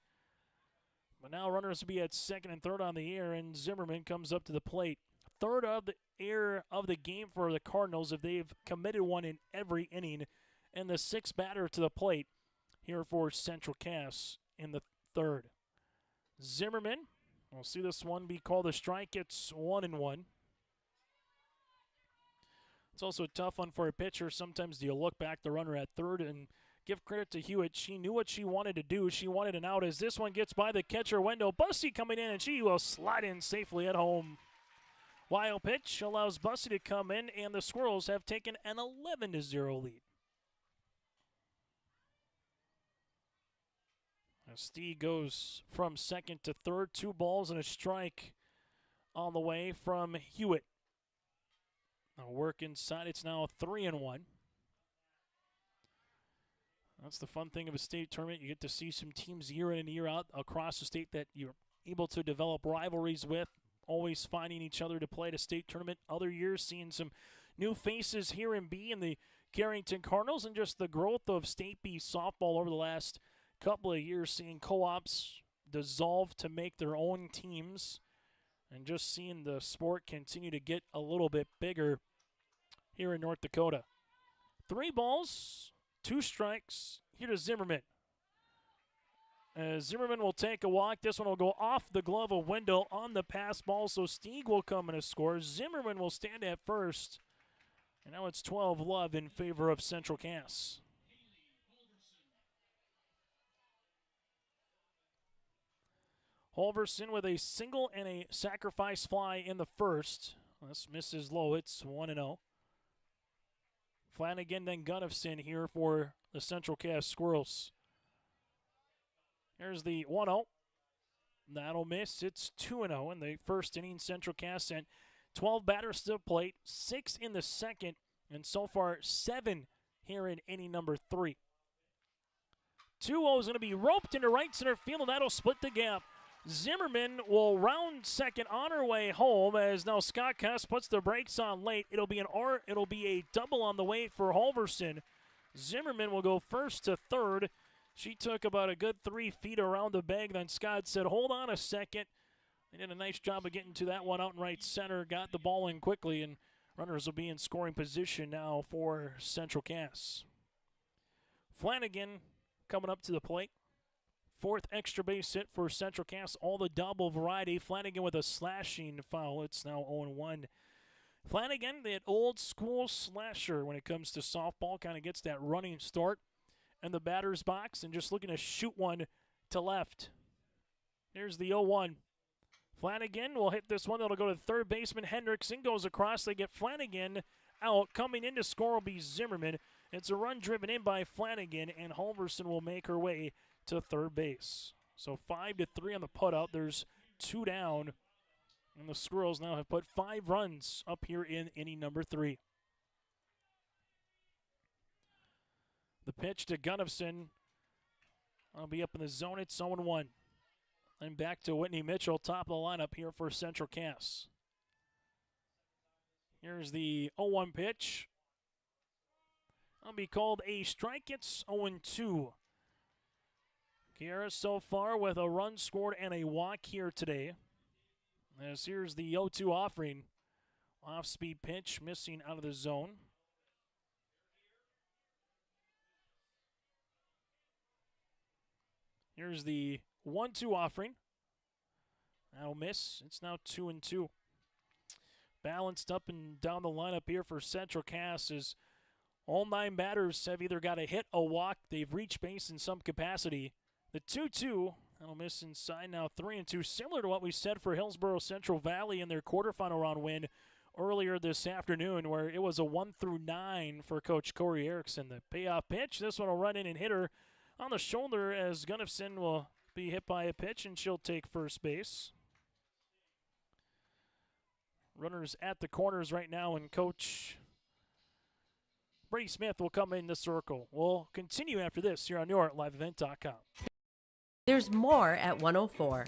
But now runners will be at second and third on the air, and Zimmerman comes up to the plate. Third of the air of the game for the Cardinals if they've committed one in every inning, and the 6th batter to the plate here for Central Cass in the third. Zimmerman, we'll see this one be called a strike. It's 1-1. It's also a tough one for a pitcher. Sometimes you look back the runner at third and give credit to Hewitt. She knew what she wanted to do. She wanted an out as this one gets by the catcher window. Bussey coming in, and she will slide in safely at home. Wild pitch allows Bussey to come in, and the Squirrels have taken an 11-0 lead. As Stieg goes from second to third, 2 balls and a strike on the way from Hewitt. Now work inside. It's now 3-1. That's the fun thing of a state tournament. You get to see some teams year in and year out across the state that you're able to develop rivalries with, always finding each other to play at a state tournament. Other years seeing some new faces here in B in the Carrington Cardinals, and just the growth of State B softball over the last couple of years, seeing co-ops dissolve to make their own teams, and just seeing the sport continue to get a little bit bigger here in North Dakota. 3 balls, 2 strikes here to Zimmerman. Zimmerman will take a walk. This one will go off the glove of Wendell on the pass ball, so Stieg will come in to score. Zimmerman will stand at first, and now it's 12-love in favor of Central Cass. Holverson with a single and a sacrifice fly in the first. This misses low. It's 1-0. Flanagan, then Gunnifson here for the Central Cass Squirrels. Here's the 1-0. That'll miss. It's 2-0 in the first inning. Central Cass sent 12 batters to the plate, 6 in the second, and so far 7 here in inning number 3. 2-0 is going to be roped into right center field, and that'll split the gap. Zimmerman will round second on her way home, as now Scott Kuss puts the brakes on late. It'll be a double on the way for Holverson. Zimmerman will go first to third. She took about a good 3 feet around the bag. Then Scott said, hold on a second. They did a nice job of getting to that one out in right center. Got the ball in quickly, and runners will be in scoring position now for Central Cass. Flanagan coming up to the plate. 4th extra base hit for Central Cass. All the double variety. Flanagan with a slashing foul. It's now 0-1. Flanagan, that old school slasher when it comes to softball, kind of gets that running start in the batter's box and just looking to shoot one to left. There's the 0-1. Flanagan will hit this one. That'll go to third baseman. Hendrickson goes across. They get Flanagan out. Coming in to score will be Zimmerman. It's a run driven in by Flanagan, and Holverson will make her way to third base. So 5-3 on the putout. There's 2 down, and the Squirrels now have put 5 runs up here in inning number 3. The pitch to Gunnifson. I'll be up in the zone. It's 0-1. And back to Whitney Mitchell, top of the lineup here for Central Cass. Here's the 0-1 pitch. That'll be called a strike. It's 0-2. Kiera so far with a run scored and a walk here today. As here's the 0-2 offering. Off-speed pitch, missing out of the zone. Here's the 1-2 offering. That'll miss. It's now 2-2. Balanced up and down the lineup here for Central Cass as all 9 batters have either got a hit, a walk, they've reached base in some capacity. The 2-2, that'll miss inside, now 3-2, similar to what we said for Hillsborough Central Valley in their quarterfinal round win earlier this afternoon, where it was a 1-9 for Coach Corey Erickson. The payoff pitch, this one will run in and hit her on the shoulder as Gunnifson will be hit by a pitch, and she'll take first base. Runners at the corners right now, and Coach Brady Smith will come in the circle. We'll continue after this here on your liveevent.com. There's more at 104.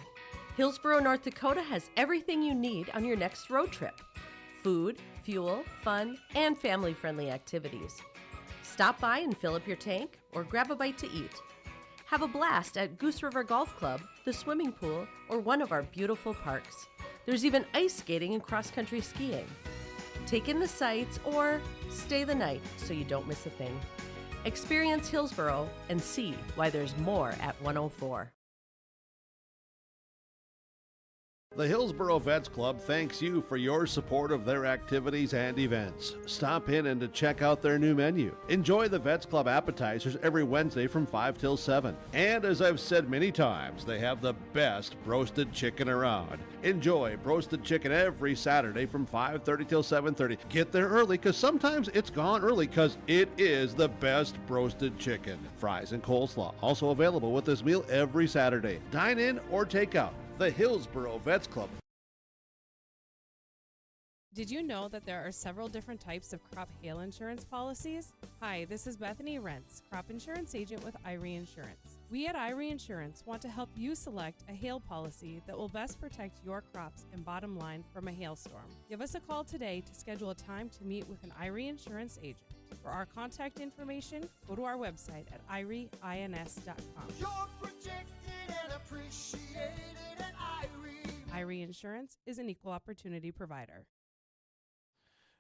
Hillsborough, North Dakota has everything you need on your next road trip. Food, fuel, fun, and family-friendly activities. Stop by and fill up your tank or grab a bite to eat. Have a blast at Goose River Golf Club, the swimming pool, or one of our beautiful parks. There's even ice skating and cross-country skiing. Take in the sights or stay the night so you don't miss a thing. Experience Hillsborough and see why there's more at 104. The Hillsborough Vets Club thanks you for your support of their activities and events. Stop in and to check out their new menu. Enjoy the Vets Club appetizers every Wednesday from 5 till 7. And as I've said many times, they have the best roasted chicken around. Enjoy roasted chicken every Saturday from 5:30 till 7:30. Get there early because sometimes it's gone early because it is the best roasted chicken. Fries and coleslaw also available with this meal every Saturday. Dine in or take out. The Hillsborough Vets Club. Did you know that there are several different types of crop hail insurance policies? Hi, this is Bethany Rentz, crop insurance agent with Irie Insurance. We at Irie Insurance want to help you select a hail policy that will best protect your crops and bottom line from a hailstorm. Give us a call today to schedule a time to meet with an Irie Insurance agent. For our contact information, go to our website at irieins.com. You're protected and appreciated at Irie. Irie Insurance is an equal opportunity provider.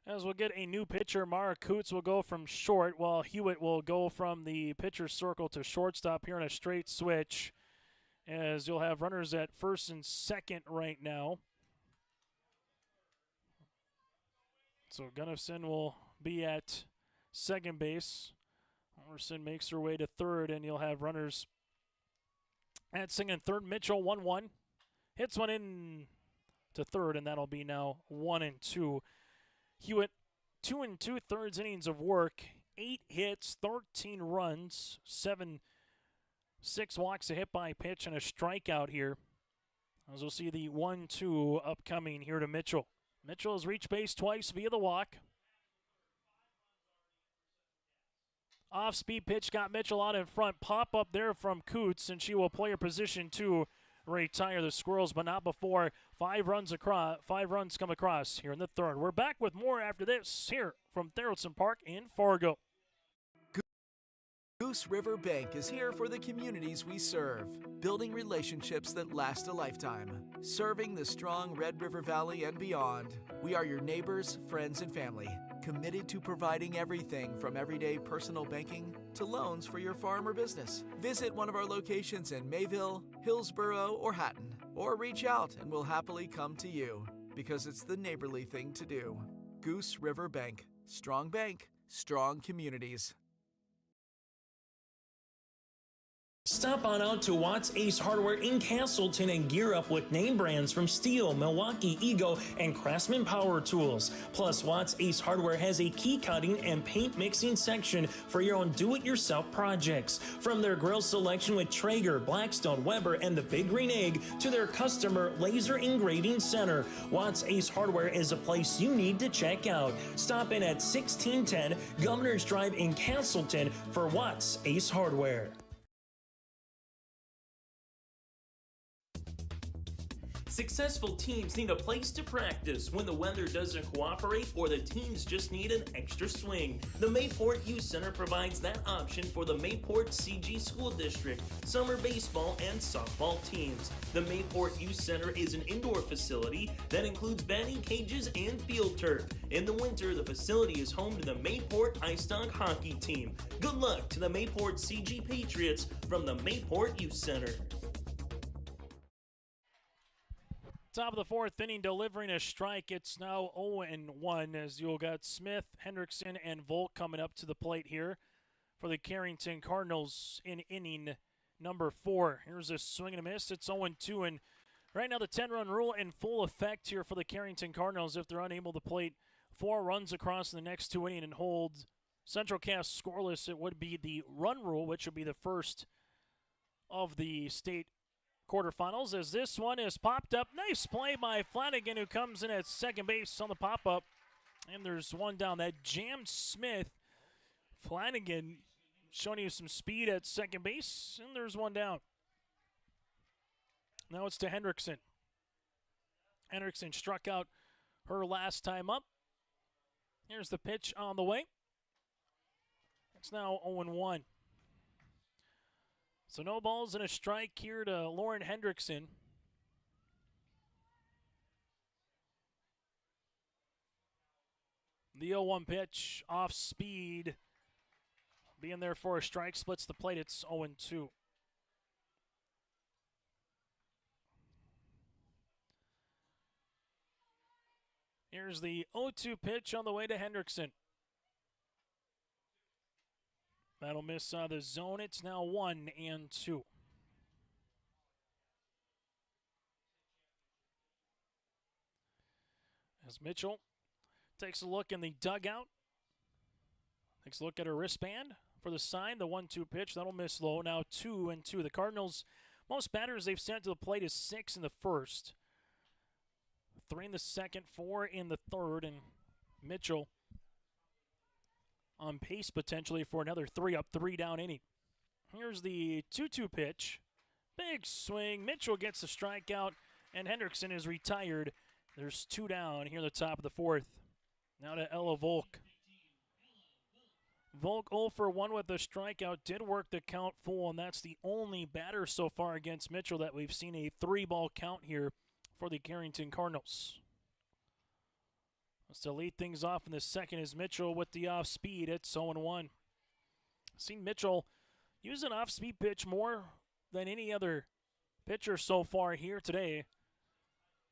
As we'll get a new pitcher, Mara Coots will go from short, while Hewitt will go from the pitcher's circle to shortstop here in a straight switch, as you'll have runners at first and second right now. So Gunnifson will be at second base. Orson makes her way to third, and you'll have runners at second and third. Mitchell 1-1. Hits one in to third, and that'll be now 1-2. Hewitt, 2 2/3 innings of work, 8 hits, 13 runs, 6 walks, a hit by pitch, and a strikeout here. As we'll see the 1-2 upcoming here to Mitchell. Mitchell has reached base twice via the walk. Off-speed pitch got Mitchell out in front. Pop up there from Coots, and she will play her position to retire the Squirrels, but not before 5 runs come across here in the third. We're back with more after this here from Theraldson Park in Fargo. Goose River Bank is here for the communities we serve, building relationships that last a lifetime. Serving the strong Red River Valley and beyond, we are your neighbors, friends, and family, committed to providing everything from everyday personal banking to loans for your farm or business. Visit one of our locations in Mayville, Hillsborough, or Hatton, or reach out and we'll happily come to you, because it's the neighborly thing to do. Goose River Bank. Strong bank, strong communities. Stop on out to Watts Ace Hardware in Castleton and gear up with name brands from Steel, Milwaukee, Ego, and Craftsman Power Tools. Plus, Watts Ace Hardware has a key cutting and paint mixing section for your own do-it-yourself projects. From their grill selection with Traeger, Blackstone, Weber, and the Big Green Egg to their customer laser engraving center, Watts Ace Hardware is a place you need to check out. Stop in at 1610 Governor's Drive in Castleton for Watts Ace Hardware. Successful teams need a place to practice when the weather doesn't cooperate or the teams just need an extra swing. The Mayport Youth Center provides that option for the Mayport CG School District, summer baseball and softball teams. The Mayport Youth Center is an indoor facility that includes batting cages and field turf. In the winter, the facility is home to the Mayport Ice Dog hockey team. Good luck to the Mayport CG Patriots from the Mayport Youth Center. Top of the fourth inning, delivering a strike. It's now 0-1 as you'll got Smith, Hendrickson, and Volk coming up to the plate here for the Carrington Cardinals in inning number 4. Here's a swing and a miss. It's 0-2, and right now the 10-run rule in full effect here for the Carrington Cardinals. If they're unable to plate 4 runs across the next 2 innings and hold Central Cass scoreless, it would be the run rule, which would be the first of the state quarterfinals, as this one is popped up. Nice play by Flanagan, who comes in at second base on the pop-up. And there's one down. That jammed Smith. Flanagan showing you some speed at second base, and there's one down. Now it's to Hendrickson. Hendrickson struck out her last time up. Here's the pitch on the way. It's now 0-1. So no balls and a strike here to Lauren Hendrickson. The 0-1 pitch off speed. Being there for a strike, splits the plate. It's 0-2. Here's the 0-2 pitch on the way to Hendrickson. That'll miss the zone. It's now 1-2. As Mitchell takes a look in the dugout. Takes a look at her wristband for the sign. The 1-2 pitch. That'll miss low. Now 2-2. The Cardinals, most batters they've sent to the plate is 6 in the first. 3 in the second, 4 in the third. And Mitchell on pace potentially for another 3 up, 3 down inning. Here's the 2-2 pitch. Big swing. Mitchell gets the strikeout, and Hendrickson is retired. There's 2 down here at the top of the fourth. Now to Ella Volk. Volk 0 for 1 with a strikeout. Did work the count full, and that's the only batter so far against Mitchell that we've seen a 3-ball count here for the Carrington Cardinals. To lead things off in the second is Mitchell with the off-speed. It's 0-1. Seen Mitchell use an off-speed pitch more than any other pitcher so far here today.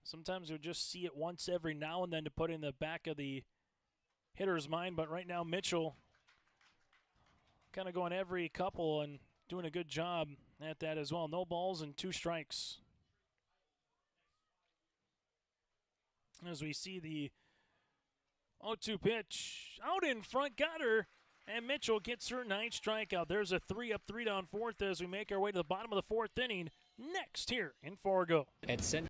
Sometimes you'll just see it once every now and then to put in the back of the hitter's mind, but right now Mitchell kind of going every couple and doing a good job at that as well. No balls and 2 strikes. As we see the 0-2 pitch out in front, got her, and Mitchell gets her 9th strikeout. There's a 3 up, 3 down fourth as we make our way to the bottom of the fourth inning. Next here in Fargo. At Sendak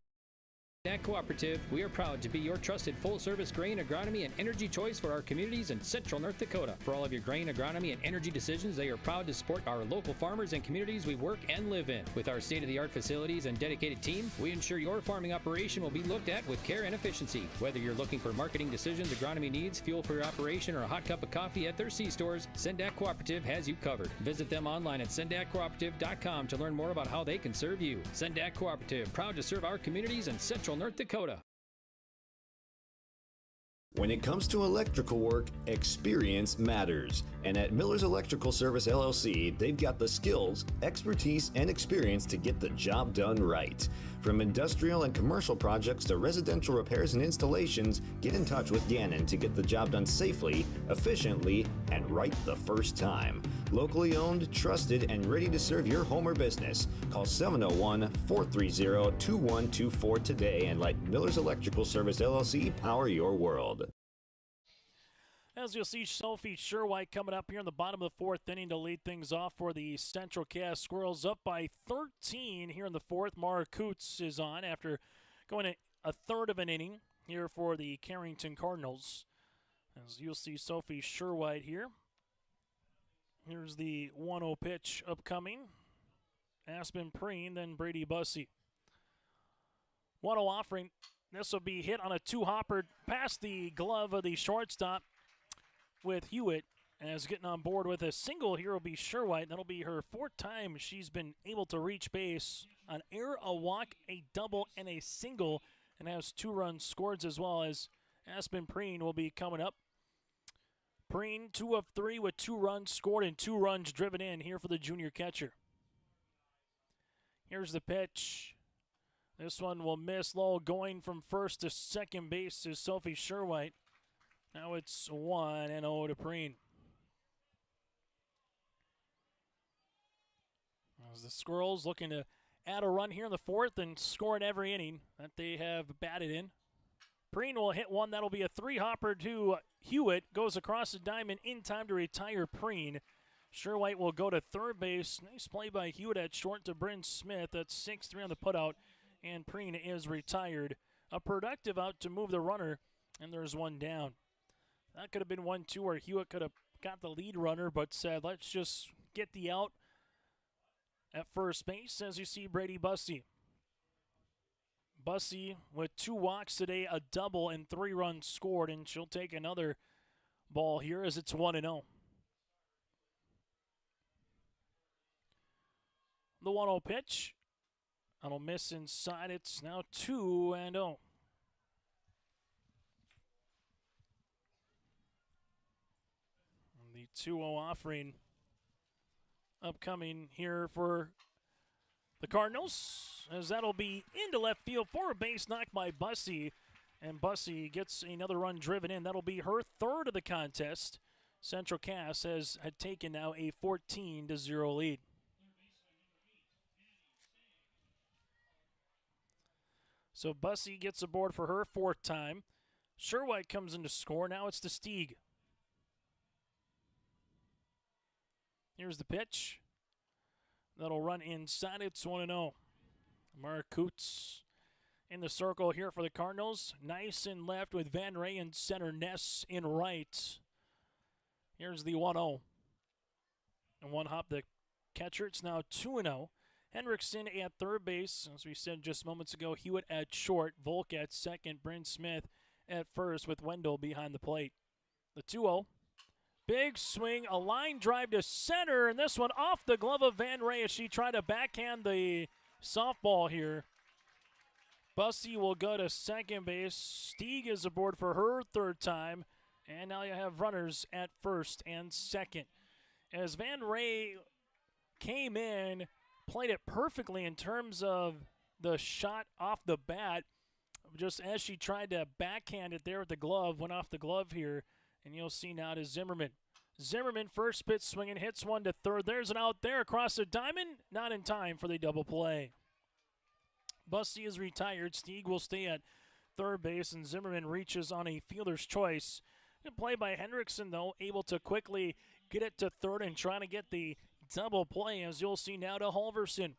Cooperative, we are proud to be your trusted full-service grain, agronomy, and energy choice for our communities in central North Dakota. For all of your grain, agronomy, and energy decisions, they are proud to support our local farmers and communities we work and live in. With our state-of-the-art facilities and dedicated team, we ensure your farming operation will be looked at with care and efficiency. Whether you're looking for marketing decisions, agronomy needs, fuel for your operation, or a hot cup of coffee at their C-stores, Sendak Cooperative has you covered. Visit them online at sendakcooperative.com to learn more about how they can serve you. Sendak Cooperative, proud to serve our communities in central North Dakota. When it comes to electrical work, experience matters. And at Miller's Electrical Service LLC, they've got the skills, expertise, and experience to get the job done right. From industrial and commercial projects to residential repairs and installations, get in touch with Gannon to get the job done safely, efficiently, and right the first time. Locally owned, trusted, and ready to serve your home or business. Call 701-430-2124 today and let Miller's Electrical Service LLC power your world. As you'll see, Sophie Sherwhite coming up here in the bottom of the fourth inning to lead things off for the Central Cass Squirrels, up by 13 here in the fourth. Mara Coots is on after going a third of an inning here for the Carrington Cardinals. As you'll see, Sophie Sherwhite here. Here's the 1-0 pitch upcoming. Aspen Preen, then Brady Bussey. 1-0 offering. This will be hit on a two-hopper past the glove of the shortstop with Hewitt. As getting on board with a single here will be Sherwhite. That'll be her 4th time she's been able to reach base. An error, a walk, a double, and a single, and has 2 runs scored, as well as Aspen Preen will be coming up. Preen, 2 of 3 with 2 runs scored and 2 runs driven in here for the junior catcher. Here's the pitch. This one will miss low. Going from first to second base is Sophie Sherwhite. Now it's 1-0 to Preen. As the Squirrels looking to add a run here in the 4th and score in every inning that they have batted in. Preen will hit one. That'll be a 3-hopper to Hewitt. Goes across the diamond in time to retire Preen. Sherwhite will go to third base. Nice play by Hewitt at short to Bryn Smith. That's 6-3 on the putout, and Preen is retired. A productive out to move the runner, and there's one down. That could have been 1-2 where Hewitt could have got the lead runner, but said, let's just get the out at first base as you see Brady Bussey. Bussey with 2 walks today, a double, and 3 runs scored, and she'll take another ball here as it's 1-0. The 1-0 pitch. That'll miss inside. It's now 2-0. The 2-0 offering upcoming here for the Cardinals, as that'll be into left field for a base knock by Bussey, and Bussey gets another run driven in. That'll be her 3rd of the contest. Central Cass had taken now a 14-0 lead. So Bussey gets aboard for her 4th time. Sherwhite comes in to score. Now it's to Stieg. Here's the pitch. That'll run inside. It's 1-0. Mara Coots in the circle here for the Cardinals. Nice in left with Van Ray in center. Ness in right. Here's the 1-0. And one hop the catcher. It's now 2-0. Hendrickson at third base. As we said just moments ago, Hewitt at short. Volk at second. Bryn Smith at first with Wendell behind the plate. The 2-0. Big swing, a line drive to center, and this one off the glove of Van Ray as she tried to backhand the softball here. Bussey will go to second base. Stieg is aboard for her 3rd time, and now you have runners at first and second. As Van Ray came in, played it perfectly in terms of the shot off the bat, just as she tried to backhand it there with the glove, went off the glove here. And you'll see now to Zimmerman. Zimmerman, first pitch swinging, hits one to third. There's an out there across the diamond. Not in time for the double play. Bussey is retired. Stieg will stay at third base, and Zimmerman reaches on a fielder's choice. Good play by Hendrickson, though, able to quickly get it to third and trying to get the double play, as you'll see now to Halverson.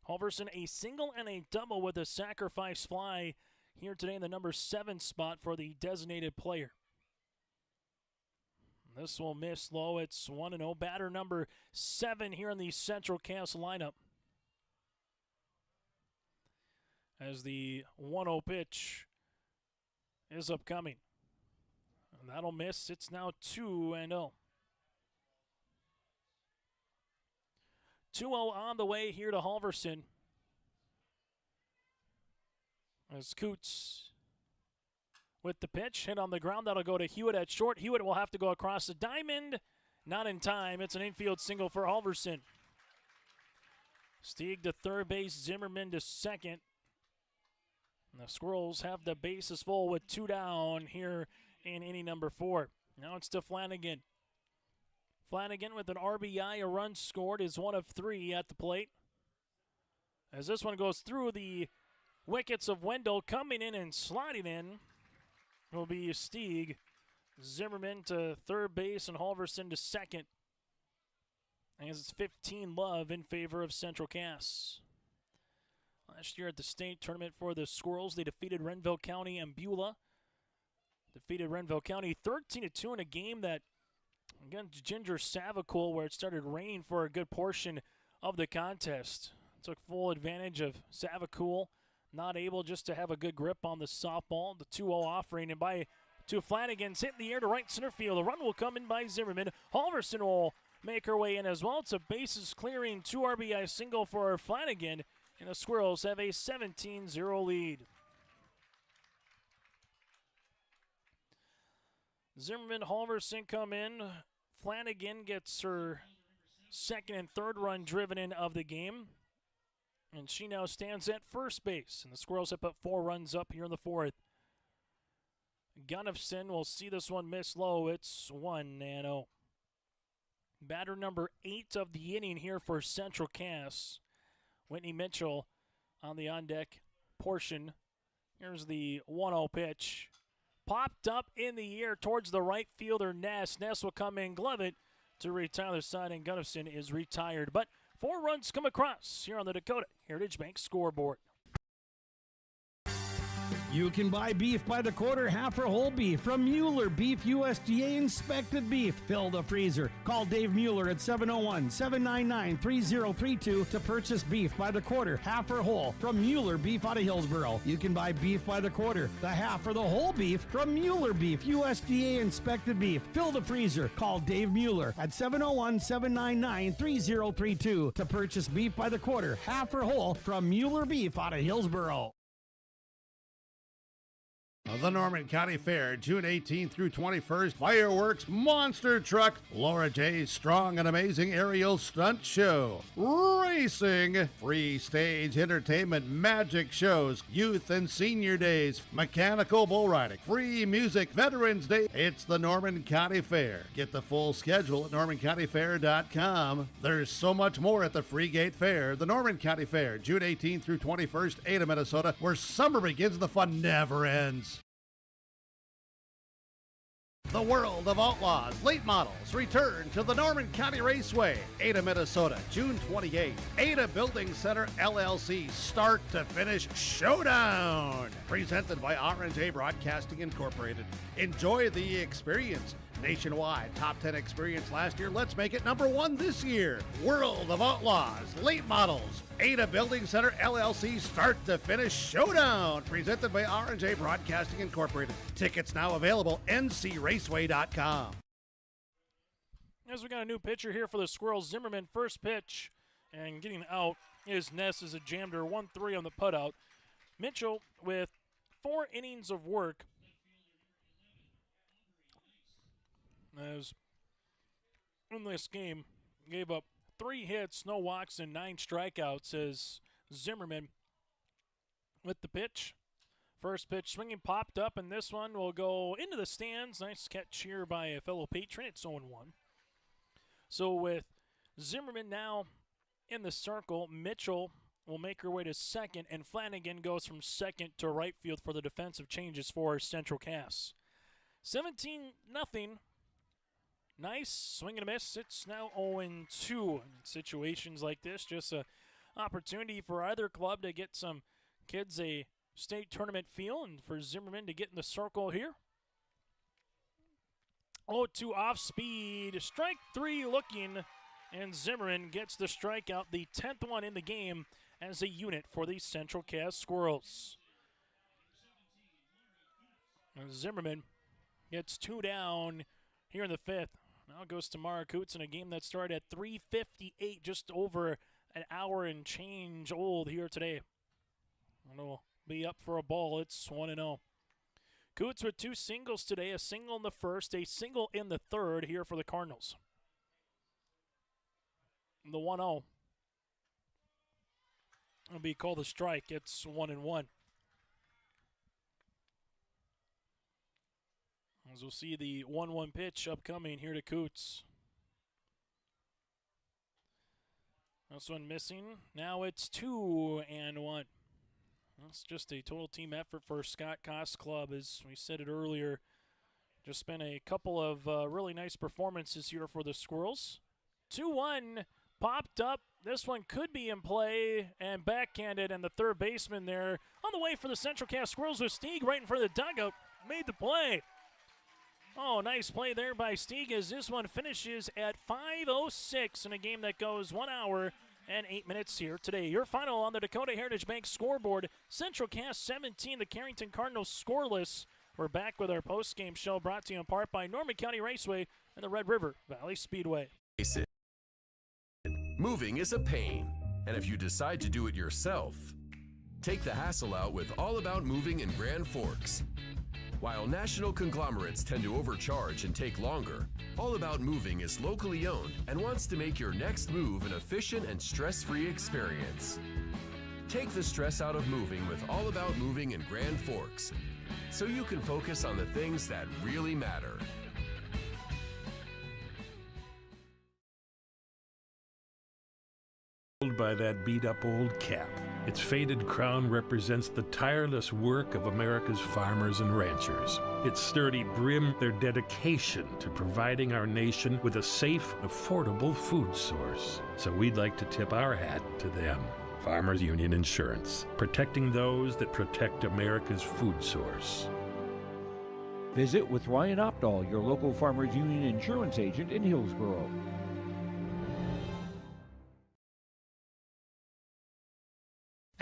Halverson, a single and a double with a sacrifice fly here today in the number 7 spot for the designated player. This will miss low. It's 1-0. Batter number 7 here in the Central Cass lineup. As the 1-0 pitch is upcoming. And that'll miss. It's now 2-0. 2-0 on the way here to Halverson. As Coots with the pitch, hit on the ground. That'll go to Hewitt at short. Hewitt will have to go across the diamond. Not in time. It's an infield single for Halverson. Stieg to third base. Zimmerman to second. And the Squirrels have the bases full with 2 down here in inning number 4. Now it's to Flanagan. Flanagan with an RBI. A run scored is 1 of 3 at the plate. As this one goes through the wickets of Wendell, coming in and sliding in will be Stieg. Zimmerman to third base and Halverson to second. As it's 15-love in favor of Central Cass. Last year at the state tournament for the Squirrels, they defeated Renville County and Beulah. Defeated Renville County 13-2 in a game that against Ginger Savacool, where it started raining for a good portion of the contest. Took full advantage of Savacool not able just to have a good grip on the softball. The 2-0 offering, and by to Flanagan's hit in the air to right center field. A run will come in by Zimmerman. Halverson will make her way in as well. It's a bases clearing 2 RBI single for Flanagan, and the Squirrels have a 17-0 lead. Zimmerman, Halverson come in. Flanagan gets her second and third run driven in of the game, and she now stands at first base, and the Squirrels have put 4 runs up here in the fourth. Gunnifson will see this one miss low. It's 1-0. Batter number 8 of the inning here for Central Cass. Whitney Mitchell on the on-deck portion. Here's the 1-0 pitch. Popped up in the air towards the right fielder, Ness. Ness will come in, glove it to retire the side, and Gunnifson is retired. But 4 runs come across here on the Dakota Heritage Bank scoreboard. You can buy beef by the quarter, half or whole beef from Mueller Beef, USDA inspected beef. Fill the freezer. Call Dave Mueller at 701-799-3032 to purchase beef by the quarter, half or whole from Mueller Beef out of Hillsboro. You can buy beef by the quarter, the half or the whole beef from Mueller Beef, USDA inspected beef. Fill the freezer. Call Dave Mueller at 701-799-3032 to purchase beef by the quarter, half or whole from Mueller Beef out of Hillsboro. The Norman County Fair, June 18th through 21st. Fireworks, monster truck, Laura J's strong and amazing aerial stunt show, racing, free stage entertainment, magic shows, youth and senior days, mechanical bull riding, free music, Veterans Day. It's the Norman County Fair. Get the full schedule at normancountyfair.com. There's so much more at the Freegate Fair. The Norman County Fair, June 18th through 21st, Ada, Minnesota, where summer begins and the fun never ends. The World of Outlaws late models return to the Norman County Raceway, Ada, Minnesota, June 28th. Ada Building Center LLC start to finish showdown. Presented by R&J Broadcasting Incorporated. Enjoy the experience. Nationwide top 10 experience last year. Let's make it number 1 this year. World of Outlaws late models. Ada Building Center LLC start to finish showdown. Presented by R&J Broadcasting Incorporated. Tickets now available. ncraceway.com. As we got a new pitcher here for the Squirrels, Zimmerman first pitch, and getting out is Ness as a jammed her 1-3 on the putout. Mitchell with 4 innings of work. As in this game, gave up 3 hits, no walks, and 9 strikeouts as Zimmerman with the pitch. First pitch swinging popped up, and this one will go into the stands. Nice catch here by a fellow patron. It's 0-1. So with Zimmerman now in the circle, Mitchell will make her way to second, and Flanagan goes from second to right field for the defensive changes for Central Cass. 17-0. Nice swing and a miss. It's now 0-2. In situations like this, just an opportunity for either club to get some kids a state tournament feel, and for Zimmerman to get in the circle here. 0-2 off speed. Strike 3 looking, and Zimmerman gets the strikeout, the 10th one in the game as a unit for the Central Cass Squirrels. And Zimmerman gets 2 down here in the 5th. Now goes to Mara Coots in a game that started at 3:58, just over an hour and change old here today. It'll be up for a ball. It's 1-0. Coots with 2 singles today, a single in the first, a single in the third here for the Cardinals. The 1-0 will be called a strike. It's 1-1. As we'll see the 1-1 pitch upcoming here to Coots. This one missing. Now it's 2-1. That's just a total team effort for Scott Koss Club. As we said it earlier, just been a couple of really nice performances here for the Squirrels. 2-1 popped up. This one could be in play and backhanded, and the third baseman there on the way for the Central Cass Squirrels with Stieg right in front of the dugout. Made the play. Oh, nice play there by Stieg as this one finishes at 5:06 in a game that goes 1 hour and 8 minutes here today. Your final on the Dakota Heritage Bank scoreboard, Central Cass 17, the Carrington Cardinals scoreless. We're back with our post-game show brought to you in part by Norman County Raceway and the Red River Valley Speedway. Moving is a pain, and if you decide to do it yourself, take the hassle out with All About Moving in Grand Forks. While national conglomerates tend to overcharge and take longer, All About Moving is locally owned and wants to make your next move an efficient and stress-free experience. Take the stress out of moving with All About Moving in Grand Forks, so you can focus on the things that really matter. By that beat-up old cap. Its faded crown represents the tireless work of America's farmers and ranchers. Its sturdy brim, their dedication to providing our nation with a safe, affordable food source. So we'd like to tip our hat to them. Farmers Union Insurance, protecting those that protect America's food source. Visit with Ryan Opdahl, your local Farmers Union Insurance agent in Hillsboro.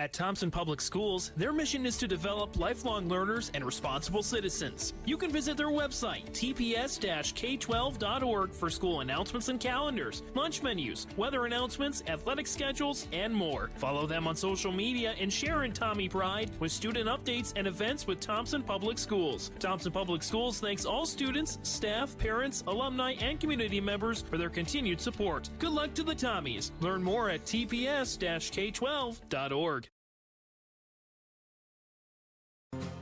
At Thompson Public Schools, their mission is to develop lifelong learners and responsible citizens. You can visit their website, tps-k12.org, for school announcements and calendars, lunch menus, weather announcements, athletic schedules, and more. Follow them on social media and share in Tommy Pride with student updates and events with Thompson Public Schools. Thompson Public Schools thanks all students, staff, parents, alumni, and community members for their continued support. Good luck to the Tommies. Learn more at tps-k12.org.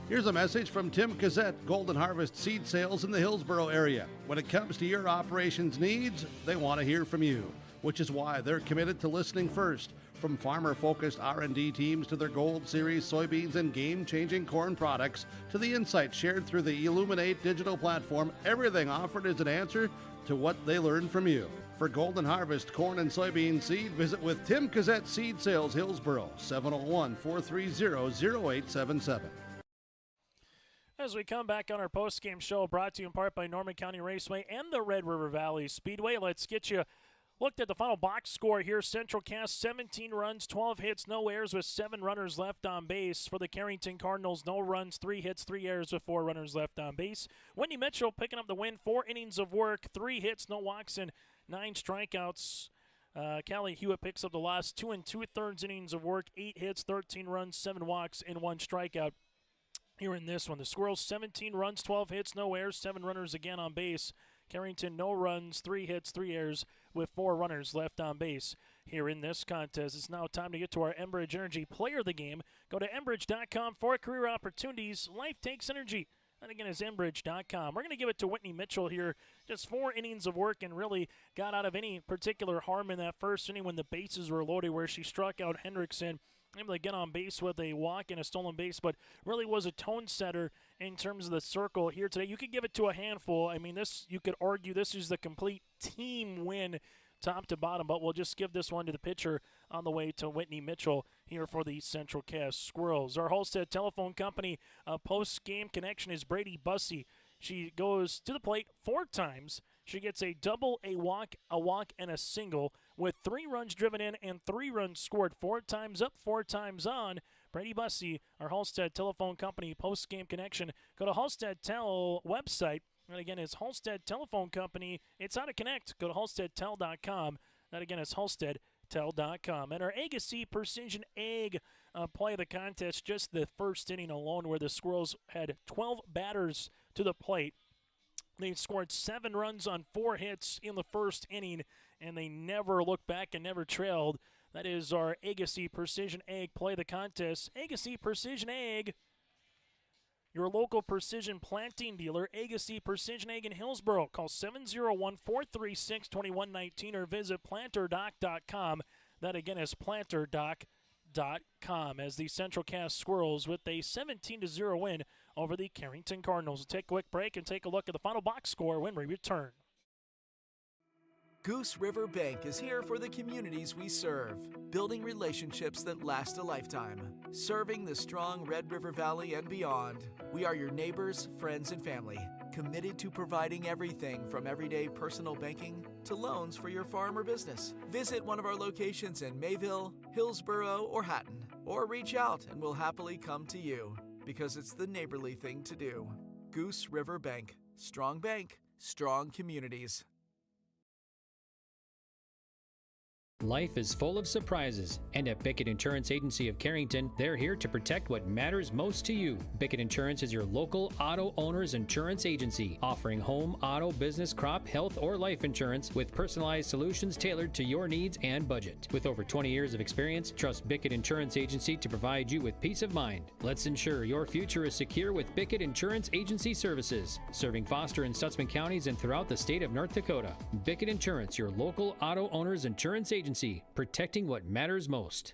Here's a message from Tim Cassette, Golden Harvest Seed Sales in the Hillsboro area. When it comes to your operations needs, they want to hear from you, which is why they're committed to listening first. From farmer-focused R&D teams to their Gold Series soybeans and game-changing corn products to the insights shared through the Illuminate digital platform, everything offered is an answer to what they learned from you. For Golden Harvest corn and soybean seed, visit with Tim Cassette Seed Sales Hillsboro, 701-430-0877. As we come back on our post-game show, brought to you in part by Norman County Raceway and the Red River Valley Speedway, let's get you looked at the final box score here. Central Cass 17 runs, 12 hits, no errors with 7 runners left on base. For the Carrington Cardinals, no runs, 3 hits, 3 errors with 4 runners left on base. Whitney Mitchell picking up the win, 4 innings of work, 3 hits, no walks, and 9 strikeouts. Callie Hewitt picks up the last 2 2/3 innings of work, 8 hits, 13 runs, 7 walks, and 1 strikeout. Here in this one, the Squirrels 17 runs, 12 hits, no errors, 7 runners again on base. Carrington no runs, 3 hits, 3 errors with 4 runners left on base. Here in this contest, it's now time to get to our Enbridge Energy Player of the Game. Go to Enbridge.com for career opportunities. Life takes energy. And again, it's Enbridge.com. We're going to give it to Whitney Mitchell here. Just 4 innings of work and really got out of any particular harm in that first inning when the bases were loaded, where she struck out Hendrickson. Able to get on base with a walk and a stolen base, but really was a tone setter in terms of the circle here today. You could give it to a handful. I mean, this, you could argue this is the complete team win top to bottom, but we'll just give this one to the pitcher on the way to Whitney Mitchell here for the Central Cass Squirrels. Our Halstead Telephone Company post-game connection is Brady Bussey. She goes to the plate 4 times. She gets a double, a walk, and a single with 3 runs driven in and 3 runs scored. 4 times up, 4 times on. Brady Bussey, our Halstead Telephone Company post-game connection. Go to Halstead Tel website. And again, it's Halstead Telephone Company. It's how to connect. Go to halsteadtel.com. That again is halsteadtel.com. And our Agassi Precision Egg play of the contest, just the first inning alone, where the Squirrels had 12 batters to the plate. They scored 7 runs on 4 hits in the first inning, and they never looked back and never trailed. That is our Agassi Precision Egg play of the contest. Agassi Precision Egg, your local precision planting dealer. Agassi Precision Egg in Hillsboro. Call 701-436-2119 or visit planterdoc.com. That again is planterdoc.com, as the Central Cass Squirrels with a 17-0 win over the Carrington Cardinals. We'll take a quick break and take a look at the final box score when we return. Goose River Bank is here for the communities we serve, building relationships that last a lifetime. Serving the strong Red River Valley and beyond, we are your neighbors, friends, and family. committed to providing everything from everyday personal banking to loans for your farm or business. Visit one of our locations in Mayville, Hillsborough, or Hatton, or reach out and we'll happily come to you because it's the neighborly thing to do. Goose River Bank. Strong bank, strong communities. Life is full of surprises, and at Bickett Insurance Agency of Carrington, they're here to protect what matters most to you. Bickett Insurance is your local auto owner's insurance agency, offering home, auto, business, crop, health, or life insurance with personalized solutions tailored to your needs and budget. With over 20 years of experience, trust Bickett Insurance Agency to provide you with peace of mind. Let's ensure your future is secure with Bickett Insurance Agency services, serving Foster and Stutzman counties and throughout the state of North Dakota. Bickett Insurance, your local auto owner's insurance agency. Protecting what matters most.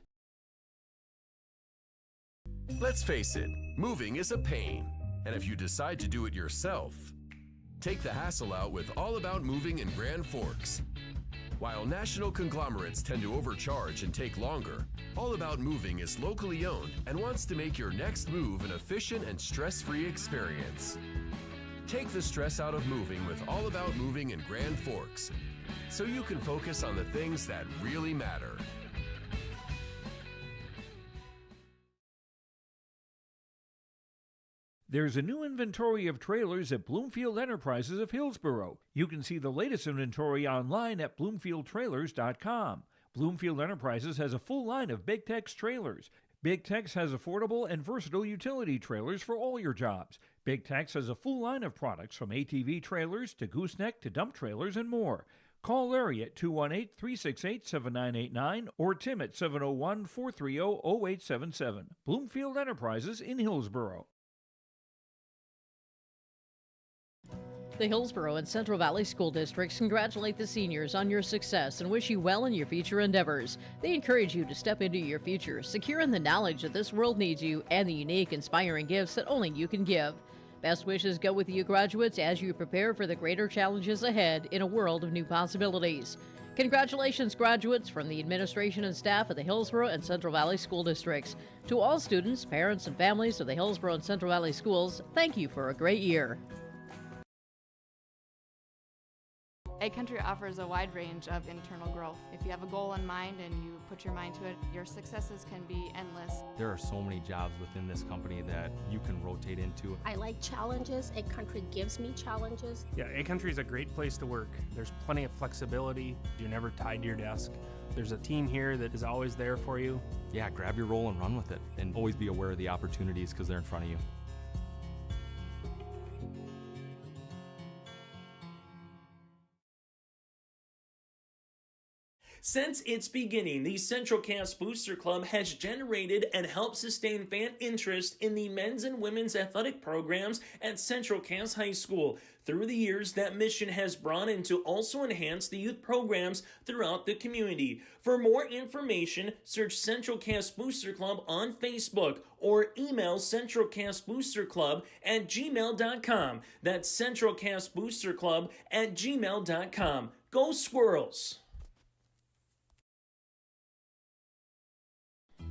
Let's face it, moving is a pain. And if you decide to do it yourself, take the hassle out with All About Moving in Grand Forks. While national conglomerates tend to overcharge and take longer, All About Moving is locally owned and wants to make your next move an efficient and stress-free experience. Take the stress out of moving with All About Moving in Grand Forks, so you can focus on the things that really matter. There's a new inventory of trailers at Bloomfield Enterprises of Hillsborough. You can see the latest inventory online at bloomfieldtrailers.com. Bloomfield Enterprises has a full line of Big Tex trailers. Big Tex has affordable and versatile utility trailers for all your jobs. Big Tex has a full line of products from ATV trailers to gooseneck to dump trailers and more. Call Larry at 218-368-7989 or Tim at 701-430-0877. Bloomfield Enterprises in Hillsborough. The Hillsborough and Central Valley School Districts congratulate the seniors on your success and wish you well in your future endeavors. They encourage you to step into your future, secure in the knowledge that this world needs you and the unique, inspiring gifts that only you can give. Best wishes go with you graduates as you prepare for the greater challenges ahead in a world of new possibilities. Congratulations, graduates, from the administration and staff of the Hillsborough and Central Valley School Districts. To all students, parents, and families of the Hillsborough and Central Valley Schools, thank you for a great year. Ag Country offers a wide range of internal growth. If you have a goal in mind and you put your mind to it, your successes can be endless. There are so many jobs within this company that you can rotate into. I like challenges. Ag Country gives me challenges. Yeah, Ag Country is a great place to work. There's plenty of flexibility. You're never tied to your desk. There's a team here that is always there for you. Yeah, grab your role and run with it. And always be aware of the opportunities because they're in front of you. Since its beginning, the Central Cass Booster Club has generated and helped sustain fan interest in the men's and women's athletic programs at Central Cass High School. Through the years, that mission has broadened to also enhance the youth programs throughout the community. For more information, search Central Cass Booster Club on Facebook or email centralcassboosterclub@gmail.com. That's centralcassboosterclub@gmail.com. Go Squirrels!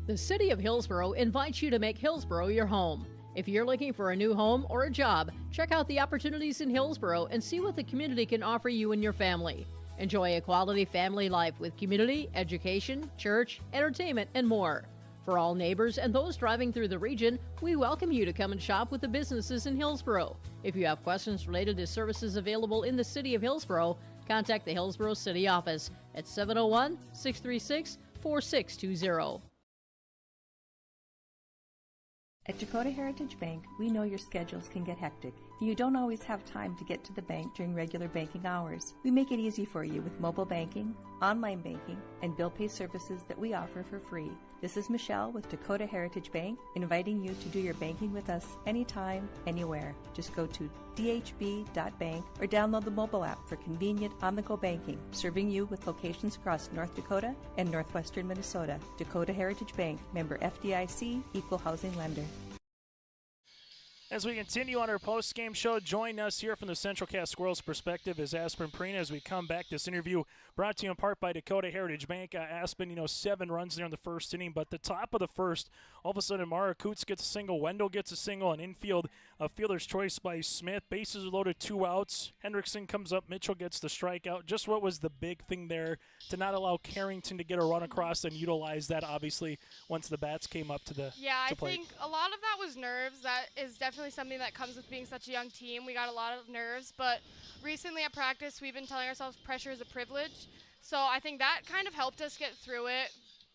The City of Hillsborough invites you to make Hillsborough your home. If you're looking for a new home or a job, check out the opportunities in Hillsborough and see what the community can offer you and your family. Enjoy a quality family life with community, education, church, entertainment, and more. For all neighbors and those driving through the region, we welcome you to come and shop with the businesses in Hillsborough. If you have questions related to services available in the City of Hillsborough, contact the Hillsborough City Office at 701-636-4620. At Dakota Heritage Bank, we know your schedules can get hectic. You don't always have time to get to the bank during regular banking hours. We make it easy for you with mobile banking, online banking, and bill pay services that we offer for free. This is Michelle with Dakota Heritage Bank, inviting you to do your banking with us anytime, anywhere. Just go to dhb.bank or download the mobile app for convenient on-the-go banking, serving you with locations across North Dakota and northwestern Minnesota. Dakota Heritage Bank, member FDIC, equal housing lender. As we continue on our post-game show, join us here from the Central Cast Squirrels perspective is Aspen Preen as we come back. This interview brought to you in part by Dakota Heritage Bank. Aspen, 7 runs there in the first inning, but the top of the first, all of a sudden Mara Coots gets a single, Wendell gets a single, an infield, a fielder's choice by Smith. Bases are loaded, 2 outs. Hendrickson comes up, Mitchell gets the strikeout. Just what was the big thing there to not allow Carrington to get a run across and utilize that, obviously, once the bats came up to the I plate? think a lot of that was nerves. That is definitely something that comes with being such a young team. We got a lot of nerves, but recently at practice we've been telling ourselves pressure is a privilege. So I think that kind of helped us get through it.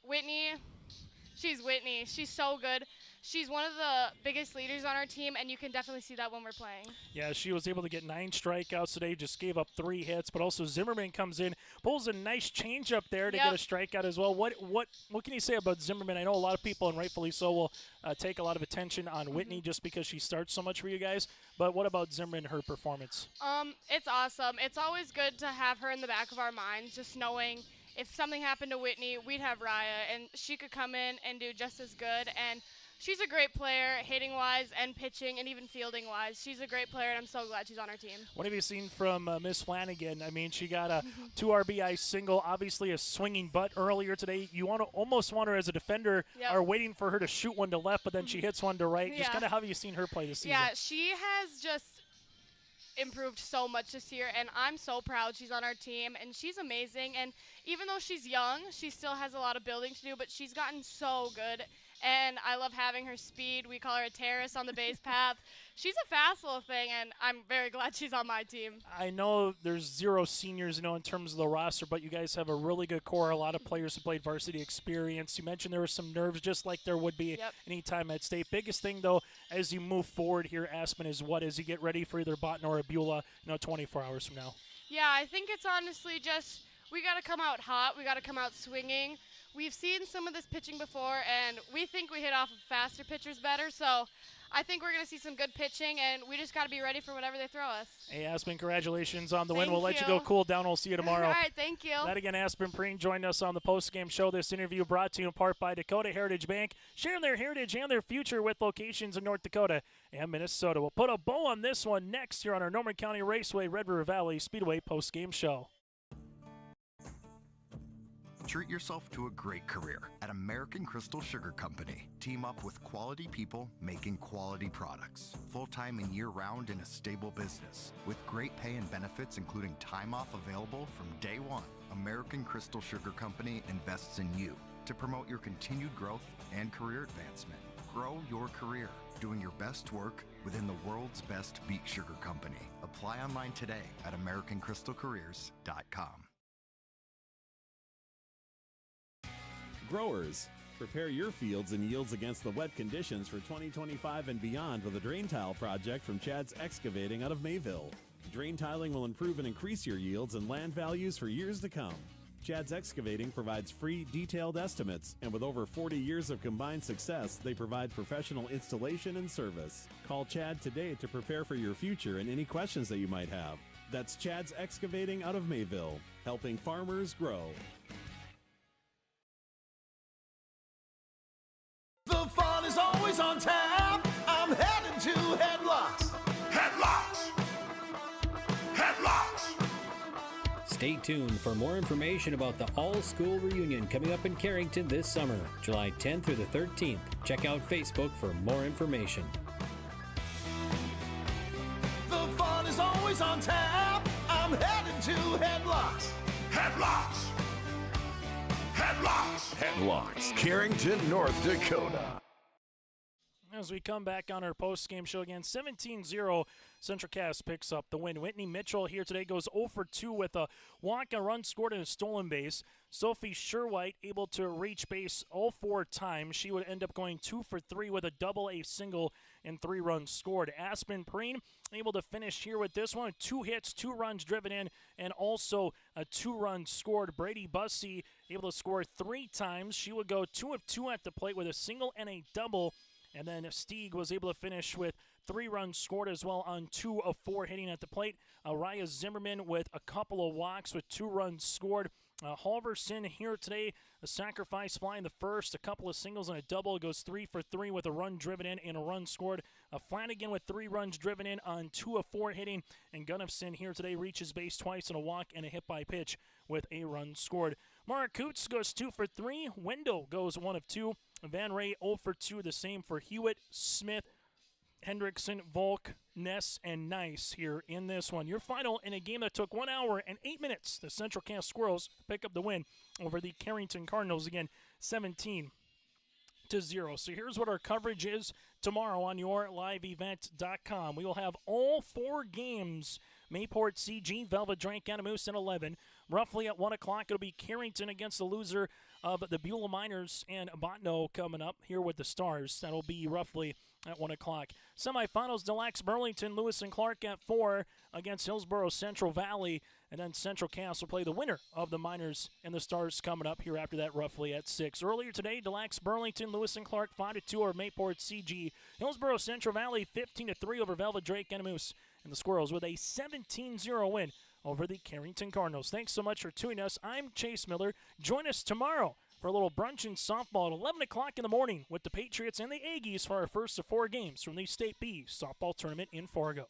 Whitney. She's so good. She's one of the biggest leaders on our team, and you can definitely see that when we're playing. Yeah, she was able to get 9 strikeouts today, just gave up 3 hits, but also Zimmerman comes in, pulls a nice changeup there to get a strikeout as well. What can you say about Zimmerman? I know a lot of people, and rightfully so, will take a lot of attention on Whitney just because she starts so much for you guys, but what about Zimmerman, her performance? It's awesome. It's always good to have her in the back of our minds, just knowing if something happened to Whitney, we'd have Raya, and she could come in and do just as good. And she's a great player, hitting-wise and pitching and even fielding-wise. She's a great player, and I'm so glad she's on our team. What have you seen from Miss Flanagan? I mean, she got a 2 RBI single, obviously a swinging butt earlier today. You almost want her as a defender, are waiting for her to shoot one to left, but then she hits one to right. Just kind of how have you seen her play this season? Yeah, she has just improved so much this year, and I'm so proud she's on our team, and she's amazing. And even though she's young, she still has a lot of building to do, but she's gotten so good, and I love having her speed. We call her a terrace on the base path. She's a fast little thing, and I'm very glad she's on my team. I know there's 0 seniors, in terms of the roster, but you guys have a really good core, a lot of players who played varsity experience. You mentioned there were some nerves, just like there would be any time at state. Biggest thing, though, as you move forward here, Aspen, is what? As you get ready for either Botton or Beulah, 24 hours from now? Yeah, I think it's honestly just we got to come out hot. We got to come out swinging. We've seen some of this pitching before, and we think we hit off of faster pitchers better, so I think we're going to see some good pitching, and we just got to be ready for whatever they throw us. Hey, Aspen, congratulations on the win. We'll let you you. go cool down. We'll see you tomorrow. All right, thank you. That again, Aspen Preen joined us on the post-game show. This interview brought to you in part by Dakota Heritage Bank, sharing their heritage and their future with locations in North Dakota and Minnesota. We'll put a bow on this one next here on our Norman County Raceway Red River Valley Speedway post-game show. Treat yourself to a great career at American Crystal Sugar Company. Team up with quality people making quality products. Full-time and year-round in a stable business. With great pay and benefits including time off available from day one. American Crystal Sugar Company invests in you to promote your continued growth and career advancement. Grow your career, doing your best work within the world's best beet sugar company. Apply online today at AmericanCrystalCareers.com. Growers, prepare your fields and yields against the wet conditions for 2025 and beyond with a drain tile project from Chad's Excavating out of Mayville. Drain tiling will improve and increase your yields and land values for years to come. Chad's Excavating provides free, detailed estimates, and with over 40 years of combined success, they provide professional installation and service. Call Chad today to prepare for your future and any questions that you might have. That's Chad's Excavating out of Mayville, helping farmers grow. The fun is always on tap. I'm headed to Headlocks. Headlocks. Headlocks. Stay tuned for more information about the all-school reunion coming up in Carrington this summer, July 10th through the 13th. Check out Facebook for more information. The fun is always on tap. I'm headed to Headlocks. Headlocks. Headlocks. Headlocks, Carrington, North Dakota. As we come back on our post-game show again, 17-0, Central Cass picks up the win. Whitney Mitchell here today goes 0 for 2 with a walk, a run scored, and a stolen base. Sophie Sherwhite able to reach base all 4 times. She would end up going 2 for 3 with a double, a single, and 3 runs scored. Aspen Preen able to finish here with this one. 2 hits, 2 runs driven in, and also a 2 runs scored. Brady Bussey able to score 3 times. She would go 2 of 2 at the plate with a single and a double. And then Stieg was able to finish with 3 runs scored as well on 2 of 4 hitting at the plate. Raya Zimmerman with a couple of walks with 2 runs scored. Halverson here today, a sacrifice fly in the first, a couple of singles and a double. Goes 3 for 3 with a run driven in and a run scored. Flanagan with 3 runs driven in on 2 of 4 hitting. And Gunnifson here today reaches base twice on a walk and a hit by pitch with a run scored. Maracoots goes 2 for 3. Wendell goes 1 of 2. Van Ray 0 for 2. The same for Hewitt, Smith, Hendrickson, Volk, Ness, and Nice here in this one. Your final in a game that took 1 hour and 8 minutes. The Central Cass Squirrels pick up the win over the Carrington Cardinals again, 17-0. So here's what our coverage is tomorrow on yourliveevent.com. We will have all 4 games. Mayport CG, Velvet Drake, Anamoose, and 11. Roughly at 1 o'clock, it'll be Carrington against the loser of the Beulah Miners and Botno coming up here with the Stars. That'll be roughly at 1 o'clock. Semifinals, Deluxe Burlington, Lewis and Clark at 4 against Hillsborough Central Valley. And then Central Cass will play the winner of the Miners and the Stars coming up here after that roughly at 6. Earlier today, Deluxe Burlington, Lewis and Clark 5-2 over Mayport CG. Hillsborough Central Valley 15-3 over Velvet Drake Anamoose. And the Squirrels with a 17-0 win over the Carrington Cardinals. Thanks so much for tuning us. I'm Chase Miller. Join us tomorrow for a little brunch and softball at 11 o'clock in the morning with the Patriots and the Aggies for our first of 4 games from the State B softball tournament in Fargo.